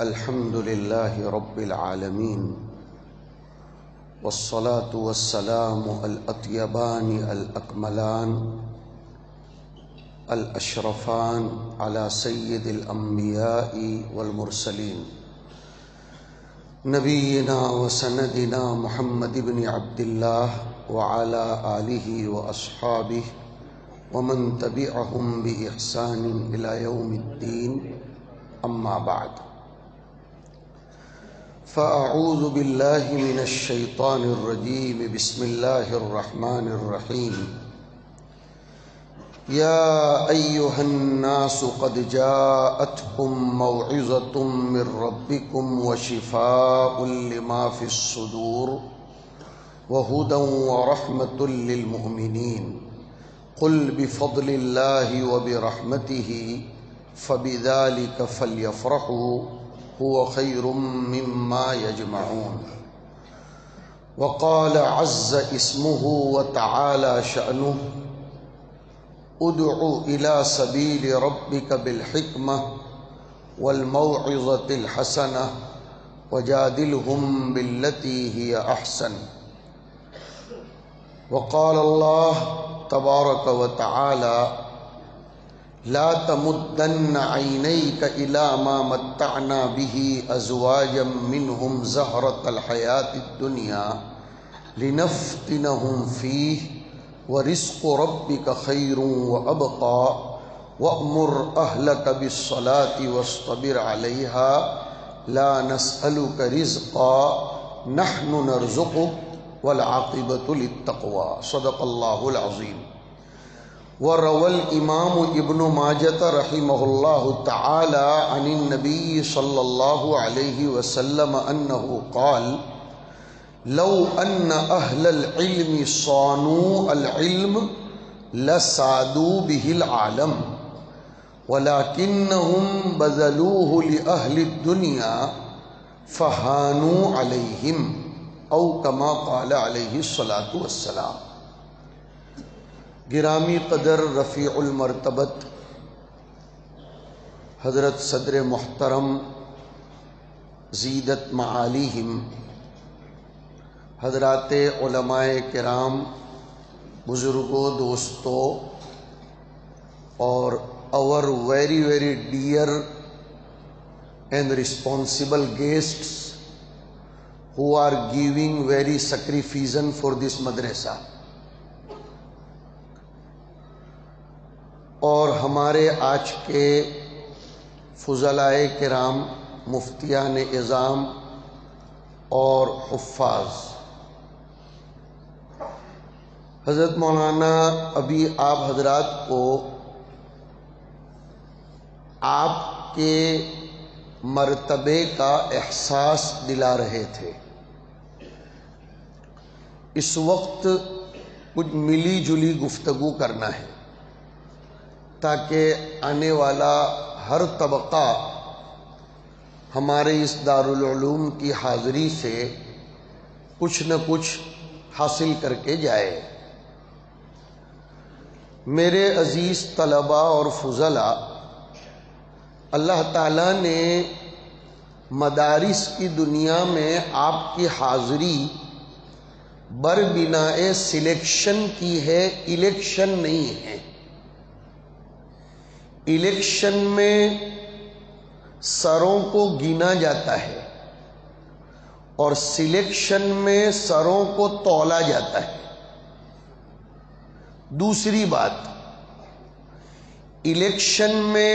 الحمد لله رب العالمين والصلاة والسلام الأطيبان الأكملان الأشرفان على سيد الأنبياء والمرسلين نبينا وسندنا محمد بن عبد الله وعلى آله وأصحابه ومن تبعهم بإحسان إلى يوم الدين أما بعد فأعوذ بالله من الشيطان الرجيم بسم الله الرحمن الرحيم يا أيها الناس قد جاءتكم موعظة من ربكم وشفاء لما في الصدور وهدى ورحمة للمؤمنين قل بفضل الله وبرحمته فبذلك فليفرحوا هو خير مما يجمعون وقال عز اسمه وتعالى شأنه ادع إلى سبيل ربك بالحكمة والموعظة الحسنة وجادلهم بالتي هي أحسن وقال الله تبارك وتعالى لا تمدن عينيك إلى ما متعنا به أزواجا منهم زهرة الحياة الدنيا لنفتنهم فيه ورزق ربك خير وأبقى وأمر أهلك بالصلاة واصطبر عليها لا نسألك رزقا نحن نرزقك والعاقبة للتقوى صدق الله العظيم. وروى الإمام ابن ماجة رحمه الله تعالى عن النبي صلى الله عليه وسلم أنه قال لو أن أهل العلم صانوا العلم لسادوا به العالم ولكنهم بذلوه لأهل الدنيا فهانوا عليهم او كما قال علیہ الصلاۃ والسلام. گرامی قدر رفیع المرتبت حضرت صدر محترم زیدت معالیہم حضرات علماء کرام بزرگوں دوستوں اور our very very dear and responsible guests who are giving very sacrifice for this madrasa, اور ہمارے آج کے فضلائے کرام مفتیان اعظام اور حفاظ. حضرت مولانا ابھی آپ حضرات کو آپ کے مرتبے کا احساس دلا رہے تھے. اس وقت کچھ ملی جلی گفتگو کرنا ہے تاکہ آنے والا ہر طبقہ ہمارے اس دارالعلوم کی حاضری سے کچھ نہ کچھ حاصل کر کے جائے. میرے عزیز طلباء اور فضلاء، اللہ تعالیٰ نے مدارس کی دنیا میں آپ کی حاضری بر بنائے سلیکشن کی ہے، الیکشن نہیں ہے. الیکشن میں سروں کو گنا جاتا ہے اور سلیکشن میں سروں کو تولا جاتا ہے. دوسری بات، الیکشن میں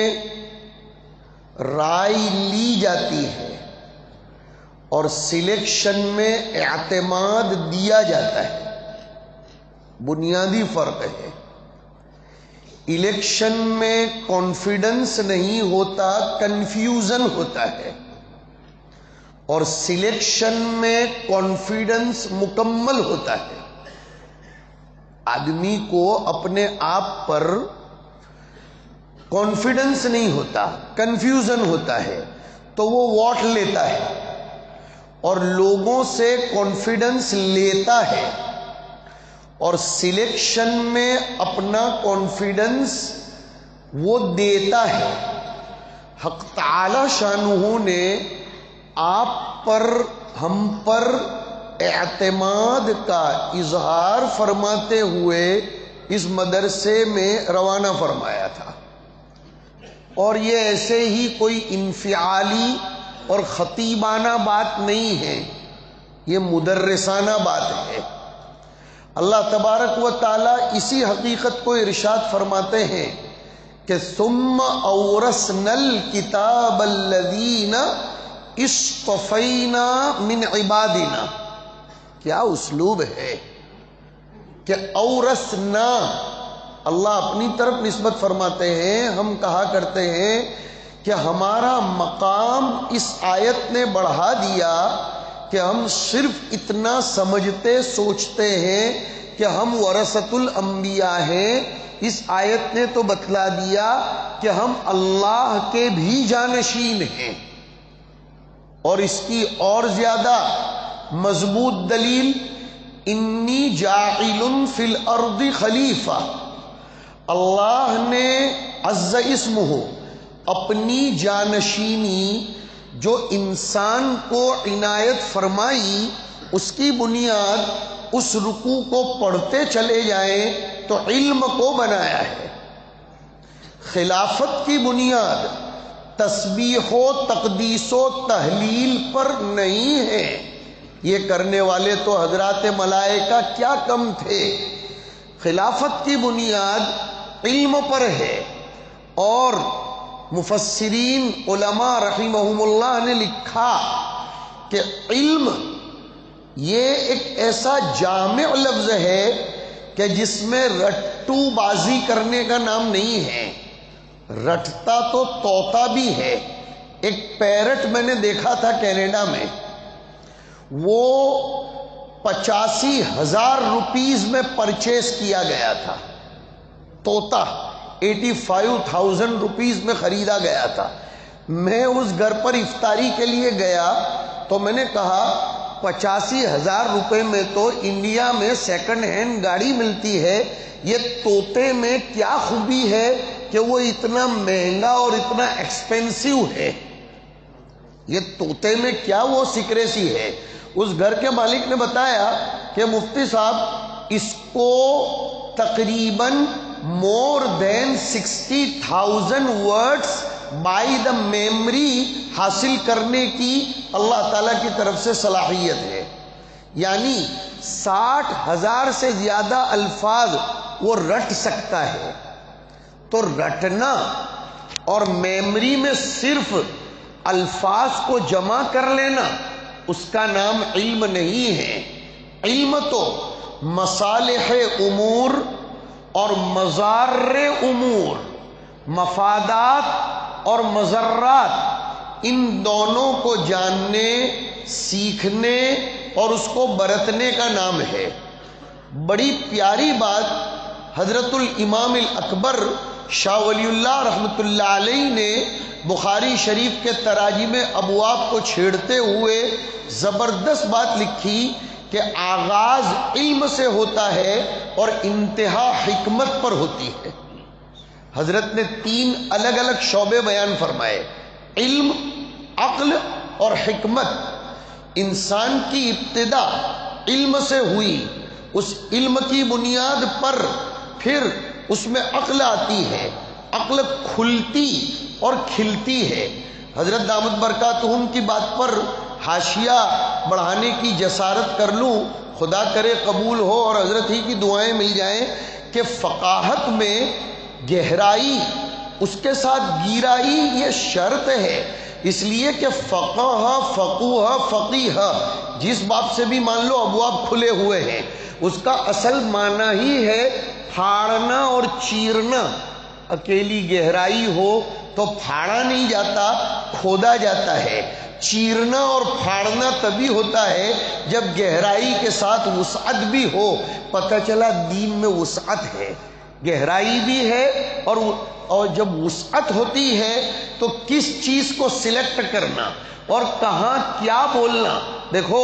رائے لی جاتی ہے اور سلیکشن میں اعتماد دیا جاتا ہے. بنیادی فرق ہے. الیکشن میں کانفیڈنس نہیں ہوتا، کنفیوژن ہوتا ہے، اور سلیکشن میں کانفیڈنس مکمل ہوتا ہے. آدمی کو اپنے آپ پر کانفیڈنس نہیں ہوتا، کنفیوژن ہوتا ہے، تو وہ ووٹ لیتا ہے اور لوگوں سے کانفیڈنس لیتا ہے، اور سلیکشن میں اپنا کانفیڈنس وہ دیتا ہے. حق تعالی شانہ نے آپ پر ہم پر اعتماد کا اظہار فرماتے ہوئے اس مدرسے میں روانہ فرمایا تھا، اور یہ ایسے ہی کوئی انفعالی اور خطیبانہ بات نہیں ہے، یہ مدرسانہ بات ہے۔ اللہ تبارک و تعالی اسی حقیقت کو ارشاد فرماتے ہیں کہ ثم اورثنا الکتاب الذین اصطفینا من عبادنا۔ کیا اسلوب ہے کہ اورثنا، اللہ اپنی طرف نسبت فرماتے ہیں، ہم کہا کرتے ہیں کہ ہمارا مقام اس آیت نے بڑھا دیا کہ ہم صرف اتنا سمجھتے سوچتے ہیں کہ ہم ورثۃ الانبیاء ہیں۔ اس آیت نے تو بتلا دیا کہ ہم اللہ کے بھی جانشین ہیں، اور اس کی اور زیادہ مضبوط دلیل انی جاعل فی الارض خلیفہ، اللہ نے عز اسمہ اپنی جانشینی جو انسان کو عنایت فرمائی اس کی بنیاد اس رکوع کو پڑھتے چلے جائیں تو علم کو بنایا ہے۔ خلافت کی بنیاد تسبیح و تقدیس و تحلیل پر نہیں ہے، یہ کرنے والے تو حضرات ملائکہ کیا کم تھے۔ خلافت کی بنیاد علم پر ہے، اور مفسرین علماء رحمہم اللہ نے لکھا کہ علم یہ ایک ایسا جامع لفظ ہے کہ جس میں رٹو بازی کرنے کا نام نہیں ہے۔ رٹتا تو طوطا بھی ہے۔ ایک پیرٹ میں نے دیکھا تھا کینیڈا میں، وہ 85,000 روپیز میں پرچیز کیا گیا تھا۔ طوطا 85,000 روپیز میں خریدا گیا تھا۔ میں اس گھر پر افطاری کے لیے گیا تو میں نے کہا 85,000 روپے میں تو انڈیا میں سیکنڈ ہینڈ گاڑی ملتی ہے، یہ طوطے میں کیا خوبی ہے کہ وہ اتنا مہنگا اور اتنا ایکسپینسیو ہے؟ یہ طوطے میں کیا وہ سیکریسی ہے؟ اس گھر کے مالک نے بتایا کہ مفتی صاحب اس کو تقریباً more than 60,000 words by the memory حاصل کرنے کی اللہ تعالیٰ کی طرف سے صلاحیت ہے، یعنی 60,000 سے زیادہ الفاظ وہ رٹ سکتا ہے۔ تو رٹنا اور میمری میں صرف الفاظ کو جمع کر لینا اس کا نام علم نہیں ہے۔ علم تو مصالح امور اور مضار امور، مفادات اور مضرات، ان دونوں کو جاننے، سیکھنے اور اس کو برتنے کا نام ہے۔ بڑی پیاری بات حضرت الامام الاکبر شاہ ولی اللہ رحمۃ اللہ علیہ نے بخاری شریف کے تراجم ابواب کو چھیڑتے ہوئے زبردست بات لکھی کہ آغاز علم سے ہوتا ہے اور انتہا حکمت پر ہوتی ہے۔ حضرت نے 3 الگ الگ شعبے بیان فرمائے، علم، عقل اور حکمت۔ انسان کی ابتدا علم سے ہوئی، اس علم کی بنیاد پر پھر اس میں عقل آتی ہے، عقل کھلتی اور کھلتی ہے۔ حضرت دامت برکاتہم کی بات پر حاشیہ بڑھانے کی جسارت کر لوں، خدا کرے قبول ہو اور حضرت ہی کی دعائیں مل جائیں، کہ فقاہت میں گہرائی اس کے ساتھ گیرائی یہ شرط ہے، اس لیے کہ فقہ، فقوہ، فقیہ جس باب سے بھی مان لو ابواب کھلے ہوئے ہیں، اس کا اصل معنی ہی ہے پھاڑنا اور چیرنا۔ اکیلی گہرائی ہو تو پھاڑا نہیں جاتا، کھودا جاتا ہے۔ چیرنا اور پھاڑنا تبھی ہوتا ہے جب گہرائی کے ساتھ وسعت بھی ہو، پتہ چلا دین میں وسعت ہے، گہرائی بھی ہے، اور جب وسعت ہوتی ہے تو کس چیز کو سلیکٹ کرنا اور کہاں کیا بولنا۔ دیکھو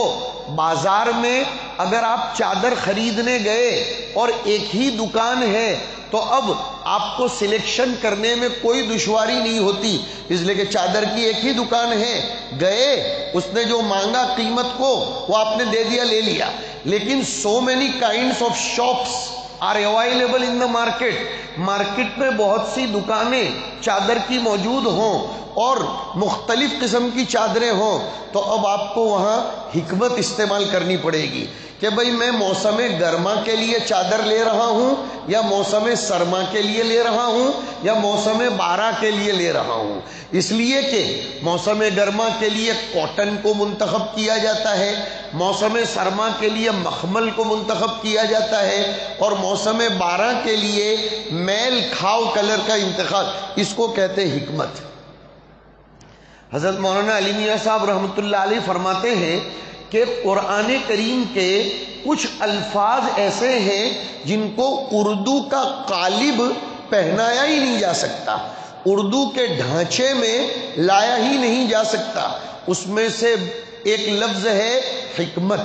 بازار میں اگر آپ چادر خریدنے گئے اور ایک ہی دکان ہے تو اب آپ کو سلیکشن کرنے میں کوئی دشواری نہیں ہوتی، اس لیے کہ چادر کی ایک ہی دکان ہے، گئے اس نے جو مانگا قیمت کو وہ آپ نے دے دیا، لے لیا۔ لیکن so many kinds of shops are available in the market، market میں بہت سی دکانیں چادر کی موجود ہوں اور مختلف قسم کی چادریں ہوں، تو اب آپ کو وہاں حکمت استعمال کرنی پڑے گی کہ بھئی میں موسم گرما کے لیے چادر لے رہا ہوں یا موسم سرما کے لیے لے رہا ہوں یا موسم بارہ کے لیے لے رہا ہوں۔ اس لیے کہ موسم گرما کے لیے کاٹن کو منتخب کیا جاتا ہے، موسم سرما کے لیے مخمل کو منتخب کیا جاتا ہے، اور موسم بارہ کے لیے میل کھاؤ کلر کا انتخاب، اس کو کہتے ہیں حکمت۔ حضرت مولانا علی میاں صاحب رحمۃ اللہ علیہ فرماتے ہیں کہ قرآن کریم کے کچھ الفاظ ایسے ہیں جن کو اردو کا قالب پہنایا ہی نہیں جا سکتا، اردو کے ڈھانچے میں لایا ہی نہیں جا سکتا۔ اس میں سے ایک لفظ ہے حکمت۔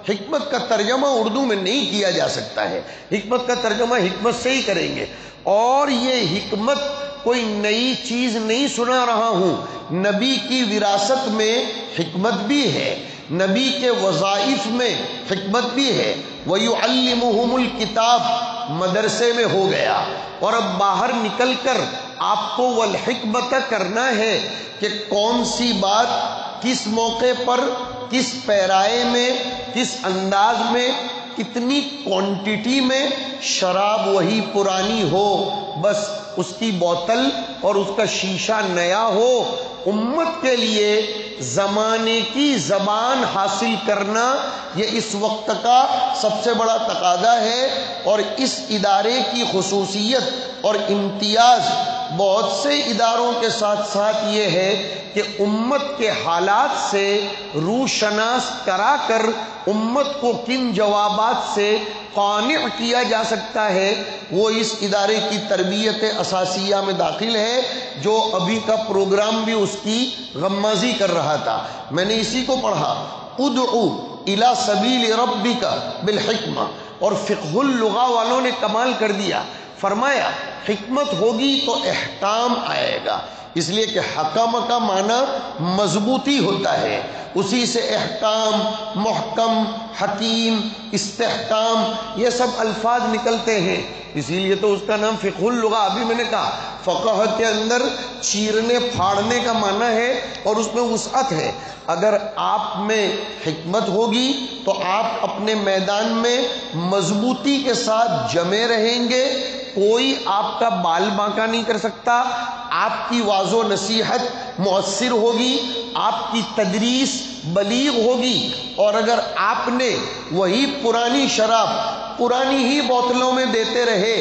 حکمت کا ترجمہ اردو میں نہیں کیا جا سکتا ہے، حکمت کا ترجمہ حکمت سے ہی کریں گے۔ اور یہ حکمت کوئی نئی چیز نہیں سنا رہا ہوں، نبی کی وراثت میں حکمت بھی ہے، نبی کے وظائف میں حکمت بھی ہے۔ وَيُعَلِّمُهُمُ الْكِتَابَ مدرسے میں ہو گیا، اور اب باہر نکل کر آپ کو والحکمت کرنا ہے کہ کون سی بات کس موقع پر، کس پیرائے میں، کس انداز میں، کتنی کوانٹٹی میں۔ شراب وہی پرانی ہو، بس اس کی بوتل اور اس کا شیشہ نیا ہو۔ امت کے لیے زمانے کی زبان حاصل کرنا یہ اس وقت کا سب سے بڑا تقاضا ہے، اور اس ادارے کی خصوصیت اور امتیاز بہت سے اداروں کے ساتھ ساتھ یہ ہے کہ امت کے حالات سے روشناس کرا کر امت کو کن جوابات سے قانع کیا جا سکتا ہے، وہ اس ادارے کی تربیت اساسیہ میں داخل ہے، جو ابھی کا پروگرام بھی اس کی غمازی کر رہا تھا۔ میں نے اسی کو پڑھا، ادعو الی سبیل ربک بالحکمہ، اور فقہ اللغہ والوں نے کمال کر دیا، فرمایا حکمت ہوگی تو احکام آئے گا، اس لیے کہ حکم کا معنی مضبوطی ہوتا ہے، اسی سے احکام، محکم، حکیم، استحکام یہ سب الفاظ نکلتے ہیں، اسی لیے تو اس کا نام فقہ اللغہ۔ ابھی میں نے کہا فقہ کے اندر چیرنے پھاڑنے کا معنی ہے اور اس میں وسعت ہے۔ اگر آپ میں حکمت ہوگی تو آپ اپنے میدان میں مضبوطی کے ساتھ جمے رہیں گے، کوئی آپ کا بال باںکا نہیں کر سکتا، آپ کی واضح و نصیحت مؤثر ہوگی، آپ کی تدریس بلیغ ہوگی۔ اور اگر آپ نے وہی پرانی شراب پرانی ہی بوتلوں میں دیتے رہے،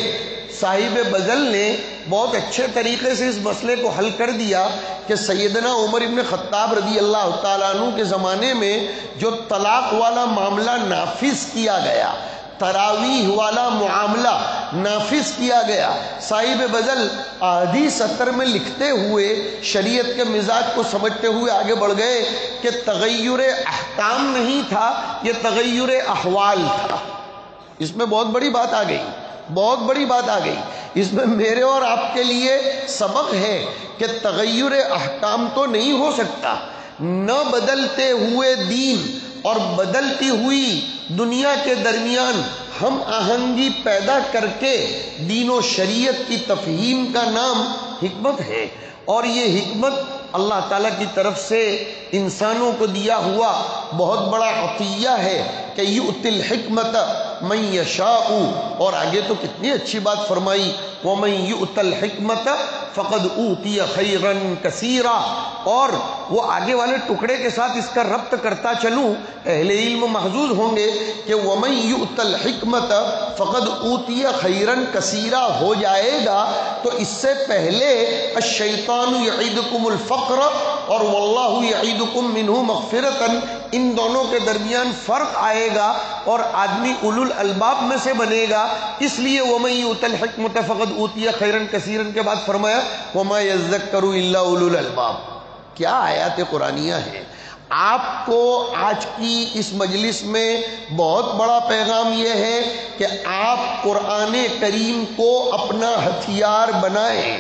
صاحب بزل نے بہت اچھے طریقے سے اس مسئلے کو حل کر دیا کہ سیدنا عمر ابن خطاب رضی اللہ تعالیٰ عنہ کے زمانے میں جو طلاق والا معاملہ نافذ کیا گیا، تراویح والا معاملہ نافذ کیا گیا، صاحب بزل آدھی سطر میں لکھتے ہوئے شریعت کے مزاج کو سمجھتے ہوئے آگے بڑھ گئے کہ تغیر احکام نہیں تھا، یہ تغیر احوال تھا۔ اس میں بہت بڑی بات آ گئی، بہت بڑی بات آ گئی۔ اس میں میرے اور آپ کے لیے سبق ہے کہ تغیر احکام تو نہیں ہو سکتا، نہ بدلتے ہوئے دین اور بدلتی ہوئی دنیا کے درمیان ہم آہنگی پیدا کر کے دین و شریعت کی تفہیم کا نام حکمت ہے، اور یہ حکمت اللہ تعالیٰ کی طرف سے انسانوں کو دیا ہوا بہت بڑا عطیہ ہے کہ یؤتی الحکمت من یشاء، اور آگے تو کتنی اچھی بات فرمائی، ومن یؤت الحکمت فقد اوتی خیرا کثیرا، اور وہ آگے والے ٹکڑے کے ساتھ اس کا ربط کرتا چلوں، اہل علم محظوظ ہوں گے کہ ومن یؤت الحکمت فقد اوتی خیرا کثیرا ہو جائے گا تو اس سے پہلے الشیطان یعیدکم الفقر اور واللہ یعیدکم منہ مغفرتا، ان دونوں کے درمیان فرق آئے گا اور آدمی اولو الالباب میں سے بنے گا۔ اس لیے ومن یؤت الحکمت فقد اوتی خیرا کثیرا کے بعد فرمایا وما یذکر الا اولو الالباب۔ کیا آیات قرآنیہ ہیں! آپ کو آج کی اس مجلس میں بہت بڑا پیغام یہ ہے کہ آپ قرآن کریم کو اپنا ہتھیار بنائیں،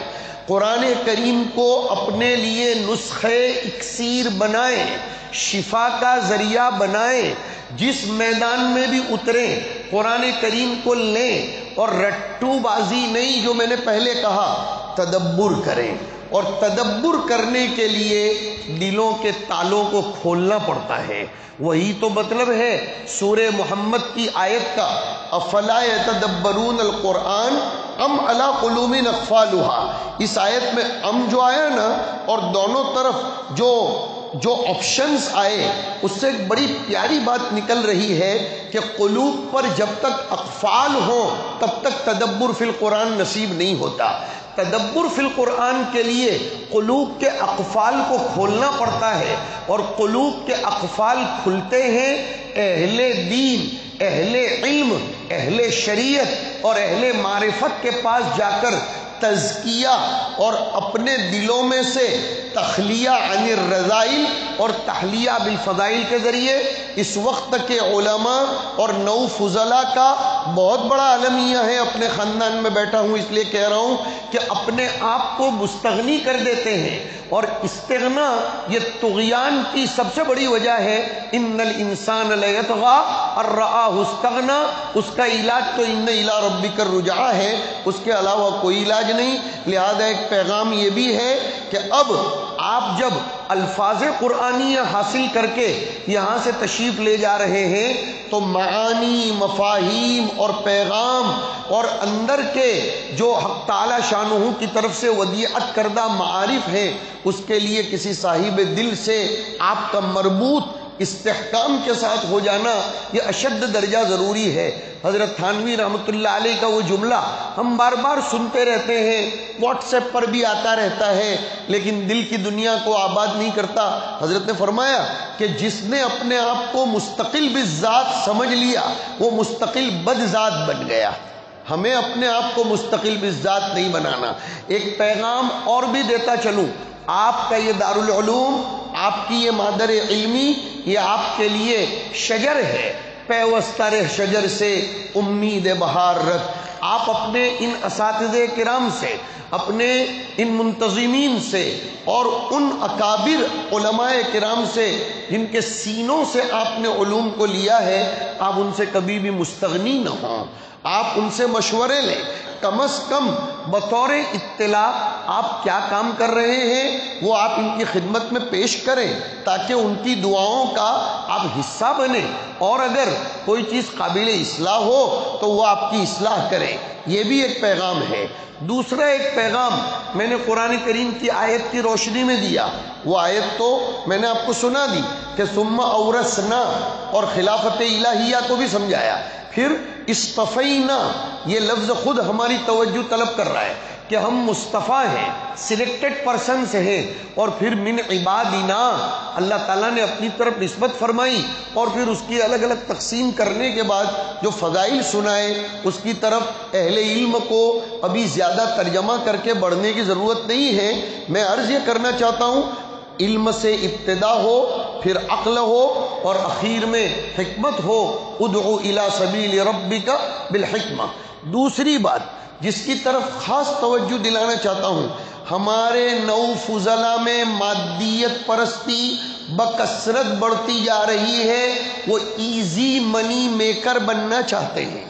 قرآن کریم کو اپنے لیے نسخے اکسیر بنائیں، شفا کا ذریعہ بنائیں۔ جس میدان میں بھی اتریں قرآن کریم کو لیں اور رٹو بازی نہیں، جو میں نے پہلے کہا، تدبر کریں، اور تدبر کرنے کے لیے دلوں کے تالوں کو کھولنا پڑتا ہے۔ وہی تو مطلب ہے سورہ محمد کی آیت کا، افلا یتدبرون القرآن ام علی قلوب اقفالها۔ اس آیت میں ام جو آیا نا، اور دونوں طرف جو آپشنز آئے، اس سے ایک بڑی پیاری بات نکل رہی ہے کہ قلوب پر جب تک اقفال ہوں تب تک تدبر فی القرآن نصیب نہیں ہوتا۔ تدبر فی القرآن کے لیے قلوب کے اقفال کو کھولنا پڑتا ہے، اور قلوب کے اقفال کھلتے ہیں اہل دین، اہل علم، اہل شریعت اور اہل معرفت کے پاس جا کر تزکیہ اور اپنے دلوں میں سے تخلیہ عن الرذائل اور تحلیہ بالفضائل کے ذریعے۔ اس وقت کے علماء اور نو فضلاء کا بہت بڑا المیہ ہے، اپنے خاندان میں بیٹھا ہوں اس لیے کہہ رہا ہوں کہ اپنے آپ کو مستغنی کر دیتے ہیں، اور استغنا یہ طغیان کی سب سے بڑی وجہ ہے۔ ان الانسان لیطغی ان رآہ استغنی، اس کا علاج تو ان الی ربک الرجعی ہے، اس کے علاوہ کوئی علاج نہیں۔ لہذا ایک پیغام یہ بھی ہے کہ اب آپ جب الفاظ قرآنیہ حاصل کر کے یہاں سے تشریف لے جا رہے ہیں تو معانی، مفاہیم اور پیغام اور اندر کے جو حق تعالی شانہ کی طرف سے ودیعت کردہ معارف ہیں، اس کے لیے کسی صاحب دل سے آپ کا مربوط استحکام کے ساتھ ہو جانا یہ اشد درجہ ضروری ہے۔ حضرت تھانوی رحمۃ اللہ علیہ کا وہ جملہ ہم بار بار سنتے رہتے ہیں، واٹس ایپ پر بھی آتا رہتا ہے، لیکن دل کی دنیا کو آباد نہیں کرتا۔ حضرت نے فرمایا کہ جس نے اپنے آپ کو مستقل بالذات سمجھ لیا وہ مستقل بذات بن گیا۔ ہمیں اپنے آپ کو مستقل بالذات نہیں بنانا۔ ایک پیغام اور بھی دیتا چلوں، آپ کا یہ دارالعلوم، آپ کی یہ مادر علمی، یہ آپ کے لیے شجر ہے، پیوستہ رہ شجر سے امید بہار رکھ۔ آپ اپنے ان اساتذہ کرام سے، اپنے ان منتظمین سے اور ان اکابر علماء کرام سے جن کے سینوں سے آپ نے علوم کو لیا ہے، آپ ان سے کبھی بھی مستغنی نہ ہوں، آپ ان سے مشورے لیں۔ کم از کم بطور اطلاع آپ کیا کام کر رہے ہیں وہ آپ ان کی خدمت میں پیش کریں، تاکہ ان کی دعاؤں کا آپ حصہ بنیں، اور اگر کوئی چیز قابل اصلاح ہو تو وہ آپ کی اصلاح کریں۔ یہ بھی ایک پیغام ہے۔ دوسرا ایک پیغام میں نے قرآن کریم کی آیت کی روشنی میں دیا، وہ آیت تو میں نے آپ کو سنا دی کہ ثم اورثنا، اور خلافت الہیہ کو بھی سمجھایا۔ پھر اصطفینا، یہ لفظ خود ہماری توجہ طلب کر رہا ہے کہ ہم مصطفیٰ ہیں، سلیکٹڈ پرسنز ہیں، اور پھر من عبادنا، اللہ تعالیٰ نے اپنی طرف نسبت فرمائی، اور پھر اس کی الگ الگ تقسیم کرنے کے بعد جو فضائل سنائے، اس کی طرف اہل علم کو ابھی زیادہ ترجمہ کر کے بڑھنے کی ضرورت نہیں ہے۔ میں عرض یہ کرنا چاہتا ہوں، علم سے ابتدا ہو، پھر عقل ہو، اور اخیر میں حکمت ہو۔ ادعو الی سبیل ربک بالحکمہ۔ دوسری بات جس کی طرف خاص توجہ دلانا چاہتا ہوں، ہمارے نو فضلاء میں مادیت پرستی بکثرت بڑھتی جا رہی ہے۔ وہ ایزی منی میکر بننا چاہتے ہیں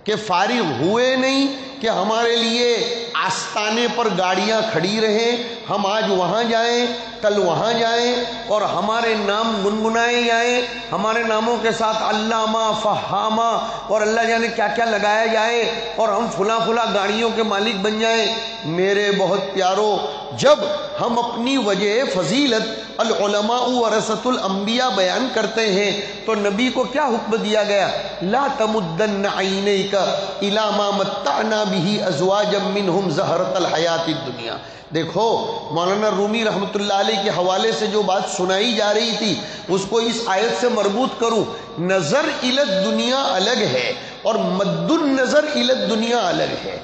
کہ فارغ ہوئے نہیں کہ ہمارے لیے آستانے پر گاڑیاں کھڑی رہیں، ہم آج وہاں جائیں، کل وہاں جائیں، اور ہمارے نام گنگنائے جائیں، ہمارے ناموں کے ساتھ علامہ، فہامہ اور اللہ جانے کیا کیا لگایا جائے، اور ہم فلاں فلاں گاڑیوں کے مالک بن جائیں۔ میرے بہت پیارو، جب ہم اپنی وجہ فضیلت العلماء ورثۃ الانبیاء بیان کرتے ہیں تو نبی کو کیا حکم دیا گیا؟ لا تمدن عینیک الی ما متعنا به ازواجا منہم زہرۃ الحیات الدنیا۔ دیکھو، مولانا رومی رحمۃ اللہ علیہ کے حوالے سے جو بات سنائی جا رہی تھی اس کو اس آیت سے مربوط کروں۔ نظر الی الدنیا الگ ہے اور مد النظر الی الدنیا الگ ہے۔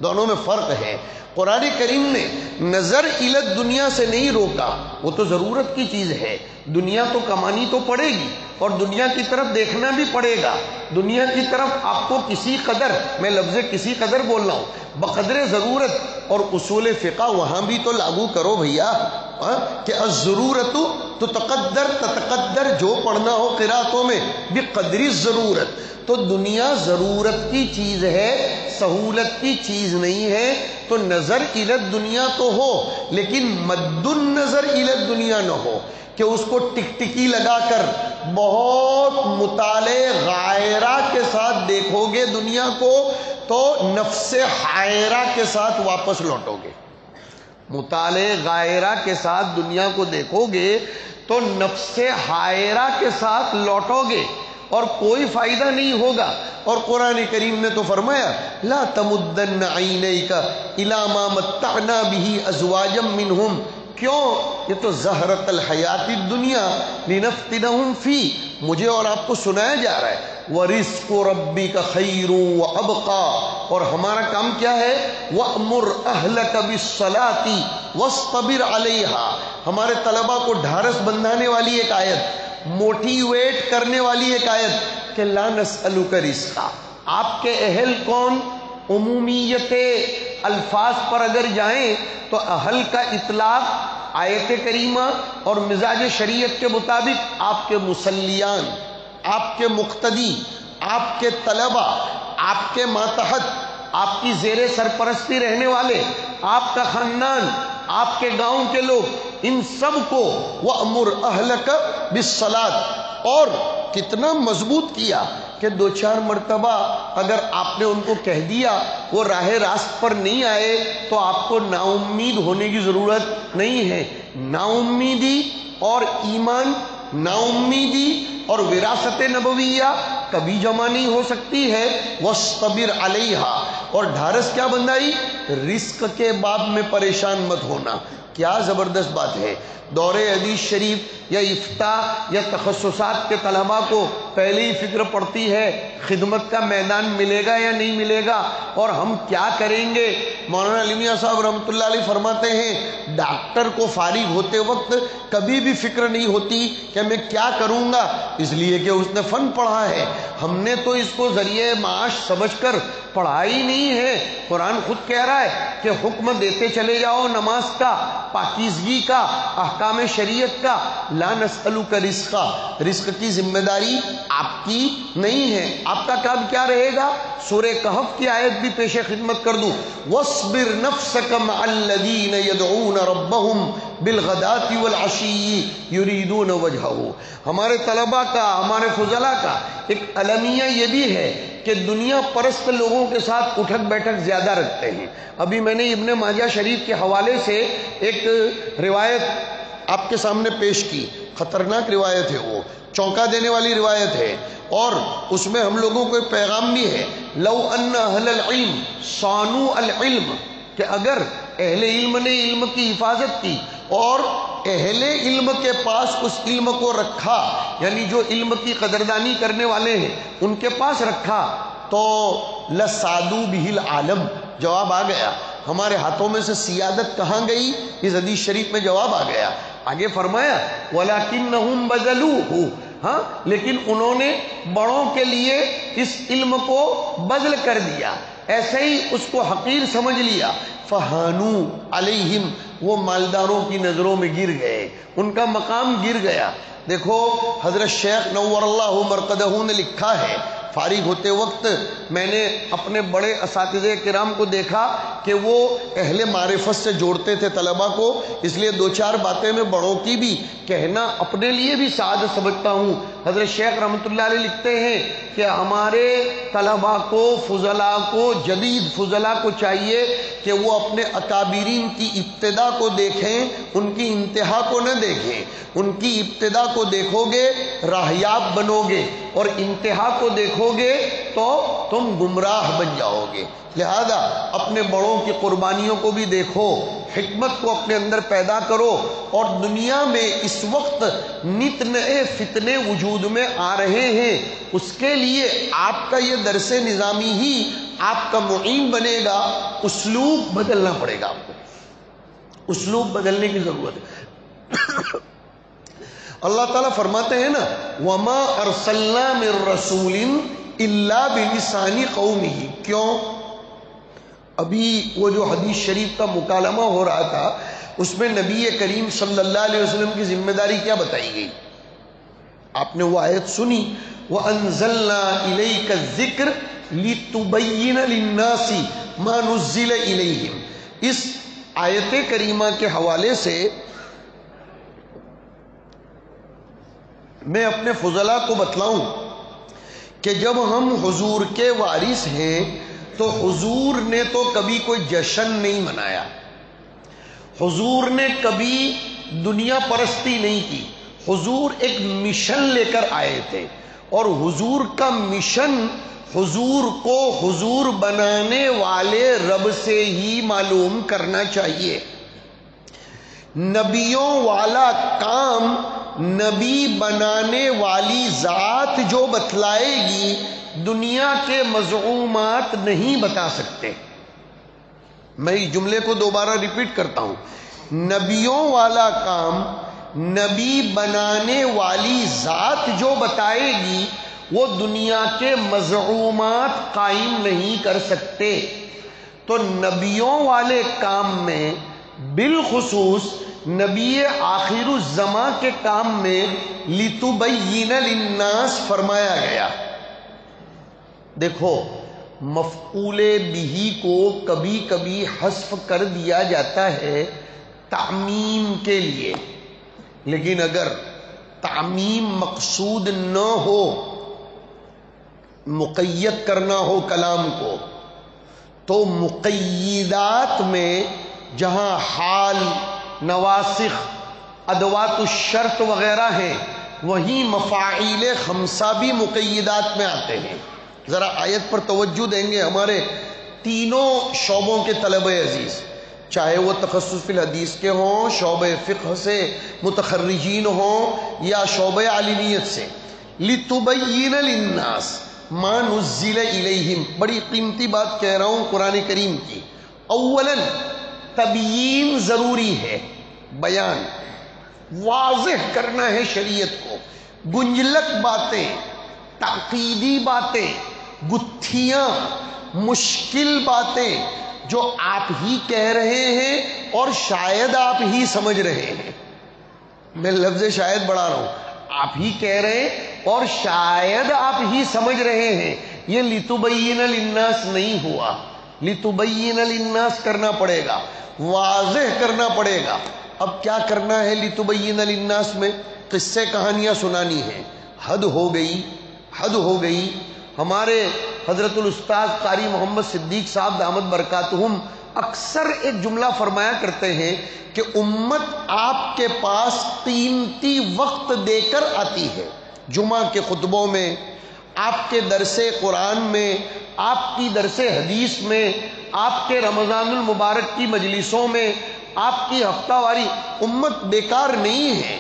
دونوں میں فرق ہے. قرآن کریم نے نظر الت دنیا سے نہیں روکا، وہ تو ضرورت کی چیز ہے، دنیا تو کمانی تو پڑے گی اور دنیا کی طرف دیکھنا بھی پڑے گا. دنیا کی طرف آپ کو کسی قدر، میں لفظ کسی قدر بول رہا ہوں، بقدر ضرورت، اور اصول فقہ وہاں بھی تو لاگو کرو بھیا کہ الضرورت تو تتقدر، جو پڑھنا ہو قراتوں میں بقدر ضرورت. تو دنیا ضرورت کی چیز ہے، سہولت کی چیز نہیں ہے. تو نظر الت دنیا تو ہو لیکن مد النظر الت دنیا نہ ہو کہ اس کو ٹکٹکی لگا کر بہت مطالعے غائرہ کے ساتھ دیکھو گے دنیا کو تو نفس حائرہ کے ساتھ واپس لوٹو گے. مطالعے غائرہ کے ساتھ دنیا کو دیکھو گے تو نفس حائرہ کے ساتھ لوٹو گے اور کوئی فائدہ نہیں ہوگا. اور قرآن کریم نے تو فرمایا لا تمدن عینیک الی ما متعنا به ازواجا منہم. کیوں؟ یہ تو زہرت الحیات الدنیا لنفتنہم فی. مجھے اور آپ کو سنایا جا رہا ہے وَرِزْقُ رَبِّكَ خَيْرٌ وَأَبْقَى، اور ہمارا کام کیا ہے وَأْمُرْ أَهْلَكَ بِالصَّلَاةِ وَاصْطَبِرْ عَلَيْهَا. ہمارے طلباء کو ڈھارس بندھانے والی ایک آیت، موٹیویٹ کرنے والی ایک آیت کہ لا نسألک رزقا. آپ کے اہل کون؟ عمومیت الفاظ پر اگر جائیں تو اہل کا اطلاق آیت کریمہ اور مزاج شریعت کے مطابق آپ کے مسلیان، آپ کے مقتدی، آپ کے طلبہ، آپ کے ماتحت، آپ کی زیر سرپرستی رہنے والے، آپ کا خاندان، آپ کے گاؤں کے لوگ، ان سب کو وَأْمُرْ أَهْلَكَ بِالصَّلَاةِ. اور کتنا مضبوط کیا کہ 2-4 مرتبہ اگر آپ نے ان کو کہہ دیا وہ راہ راست پر نہیں آئے تو آپ کو نا امید ہونے کی ضرورت نہیں ہے. نا امیدی اور ایمان، نا امیدی اور وراثت نبویہ کبھی جمع نہیں ہو سکتی ہے. وَاصْطَبِرْ عَلَيْهَا. اور ڈھارس کیا بندائی؟ رزق کے باب میں پریشان مت ہونا. کیا زبردست بات ہے. دور حدیث شریف یا افتاء یا تخصصات کے طلباء کو پہلے ہی فکر پڑتی ہے خدمت کا میدان ملے گا یا نہیں ملے گا اور ہم کیا کریں گے. مولانا علی میاں صاحب رحمۃ اللہ علیہ فرماتے ہیں ڈاکٹر کو فارغ ہوتے وقت کبھی بھی فکر نہیں ہوتی کہ میں کیا کروں گا، اس لیے کہ اس نے فن پڑھا ہے. ہم نے تو اس کو ذریعہ معاش سمجھ کر پڑھائی نہیں ہے. قرآن خود کہہ رہا ہے کہ حکم دیتے چلے جاؤ نماز کا، پاکیزگی کا، احکام شریعت کا. لا نسألک رزقا، رزق کی ذمہ داری آپ کی نہیں ہے. آپ کا کام کیا رہے گا؟ سورہ کہف کی آیت بھی پیش خدمت کر دوں، وَاصْبِرْ نَفْسَكَ مَعَ الَّذِينَ يَدْعُونَ رَبَّهُمْ بِالْغَدَاةِ وَالْعَشِيِّ يُرِيدُونَ وَجْهَهُ. ہمارے طلباء کا، ہمارے فضلاء کا ایک المیہ یہ بھی ہے کہ دنیا پرست لوگوں کے ساتھ اٹھک بیٹھک زیادہ رکھتے ہیں. ابھی میں نے ابن ماجہ شریف کے حوالے سے ایک روایت آپ کے سامنے پیش کی. خطرناک روایت ہے، وہ چونکا دینے والی روایت ہے اور اس میں ہم لوگوں کو ایک پیغام بھی ہے. لو ان اہل العلم صانوا العلم، کہ اگر اہل علم نے علم کی حفاظت کی اور اہل علم کے پاس اس علم کو رکھا، یعنی جو علم کی قدردانی کرنے والے ہیں ان کے پاس رکھا، تو لسادو بہ العالم. جواب آ گیا. ہمارے ہاتھوں میں سے سیادت کہاں گئی؟ اس حدیث شریف میں جواب آ گیا. آگے فرمایا وَلَكِنَّهُمْ بَذَلُوهُ، ہاں لیکن انہوں نے بڑوں کے لیے اس علم کو بذل کر دیا، ایسے ہی اس کو حقیر سمجھ لیا. فَحَانُوا عَلَيْهِمْ، وہ مالداروں کی نظروں میں گر گئے، ان کا مقام گر گیا. دیکھو حضرت شیخ نور اللہ مرقدہ نے لکھا ہے، فارغ ہوتے وقت میں نے اپنے بڑے اساتذہ کرام کو دیکھا کہ وہ اہل معرفت سے جوڑتے تھے طلباء کو، اس لیے 2-4 باتیں میں بڑوں کی بھی کہنا اپنے لیے بھی سعادت سمجھتا ہوں. حضرت شیخ رحمۃ اللہ علیہ لکھتے ہیں کہ ہمارے طلباء کو، فضلاء کو، جدید فضلاء کو چاہیے کہ وہ اپنے اکابرین کی ابتدا کو دیکھیں، ان کی انتہا کو نہ دیکھیں. ان کی ابتدا کو دیکھو گے راہیاب بنو گے اور انتہا کو دیکھو گے تو تم گمراہ بن جاؤ گے. لہذا اپنے بڑوں کی قربانیوں کو بھی دیکھو، حکمت کو اپنے اندر پیدا کرو. اور دنیا میں اس وقت نت نئے فتنے وجود میں آ رہے ہیں، اس کے لیے آپ کا یہ درس نظامی ہی آپ کا معین بنے گا. اسلوب بدلنا پڑے گا، آپ کو اسلوب بدلنے کی ضرورت ہے. اللہ تعالیٰ فرماتے ہیں نا وَمَا أَرْسَلْنَا مِن رَّسُولٍ إِلَّا بِلِسَانِ قَوْمِهِ. کیوں؟ ابھی وہ جو حدیث شریف کا مکالمہ ہو رہا تھا اس میں نبی کریم صلی اللہ علیہ وسلم کی ذمہ داری کیا بتائی گئی؟ آپ نے وہ آیت سنی وَأَنزَلْنَا إِلَيْكَ الذِّكْرَ لِتُبَيِّنَ لِلنَّاسِ مَا نُزِّلَ إِلَيْهِمْ. اس آیت کریمہ کے حوالے سے میں اپنے فضلاء کو بتلاؤں کہ جب ہم حضور کے وارث ہیں تو حضور نے تو کبھی کوئی جشن نہیں منایا، حضور نے کبھی دنیا پرستی نہیں کی. حضور ایک مشن لے کر آئے تھے، اور حضور کا مشن حضور کو حضور بنانے والے رب سے ہی معلوم کرنا چاہیے. نبیوں والا کام نبی بنانے والی ذات جو بتلائے گی، دنیا کے مزعومات نہیں بتا سکتے. میں اس جملے کو دوبارہ ریپیٹ کرتا ہوں، نبیوں والا کام نبی بنانے والی ذات جو بتائے گی وہ دنیا کے مزعومات قائم نہیں کر سکتے. تو نبیوں والے کام میں بالخصوص نبی آخر الزماں کے کام میں لِتُبَيِّنَ لِلنَّاسِ فرمایا گیا. دیکھو مفعول بہ کو کبھی کبھی حذف کر دیا جاتا ہے تعمیم کے لیے، لیکن اگر تعمیم مقصود نہ ہو، مقید کرنا ہو کلام کو، تو مقیدات میں جہاں حال، نواسخ، ادوات الشرط وغیرہ ہیں، وہیں مفاعیل خمسہ بھی مقیدات میں آتے ہیں. ذرا آیت پر توجہ دیں گے ہمارے تینوں شعبوں کے طلبہ عزیز، چاہے وہ تخصص فی الحدیث کے ہوں، شعبہ فقہ سے متخرجین ہوں، یا شعبہ عالمیت سے. لِتُبَيِّنَ لِلنَّاسِ مَا نُزِّلَ إِلَيْهِمْ. بڑی قیمتی بات کہہ رہا ہوں قرآن کریم کی. اولاً تبیین ضروری ہے، بیان واضح کرنا ہے شریعت کو. گنجلک باتیں، تعقیدی باتیں، گتھیاں، مشکل باتیں جو آپ ہی کہہ رہے ہیں اور شاید آپ ہی سمجھ رہے ہیں. میں لفظ شاید بڑھا رہا ہوں، آپ ہی کہہ رہے ہیں اور شاید آپ ہی سمجھ رہے ہیں. یہ لِتُبَيِّنَ لِلنَّاسِ نہیں ہوا، لِتُبَيِّنَ لِلنَّاسِ کرنا پڑے گا، واضح کرنا پڑے گا. اب کیا کرنا ہے لِتُبَيِّنَ لِلنَّاسِ میں؟ قصے کہانیاں سنانی ہیں. حد ہو گئی، حد ہو گئی. ہمارے حضرت الاستاذ قاری محمد صدیق صاحب دامت برکاتہم اکثر ایک جملہ فرمایا کرتے ہیں کہ امت آپ کے پاس قیمتی وقت دے کر آتی ہے. جمعہ کے خطبوں میں، آپ کے درس قرآن میں، آپ کی درس حدیث میں، آپ کے رمضان المبارک کی مجلسوں میں، آپ کی ہفتہ واری. امت بیکار نہیں ہے.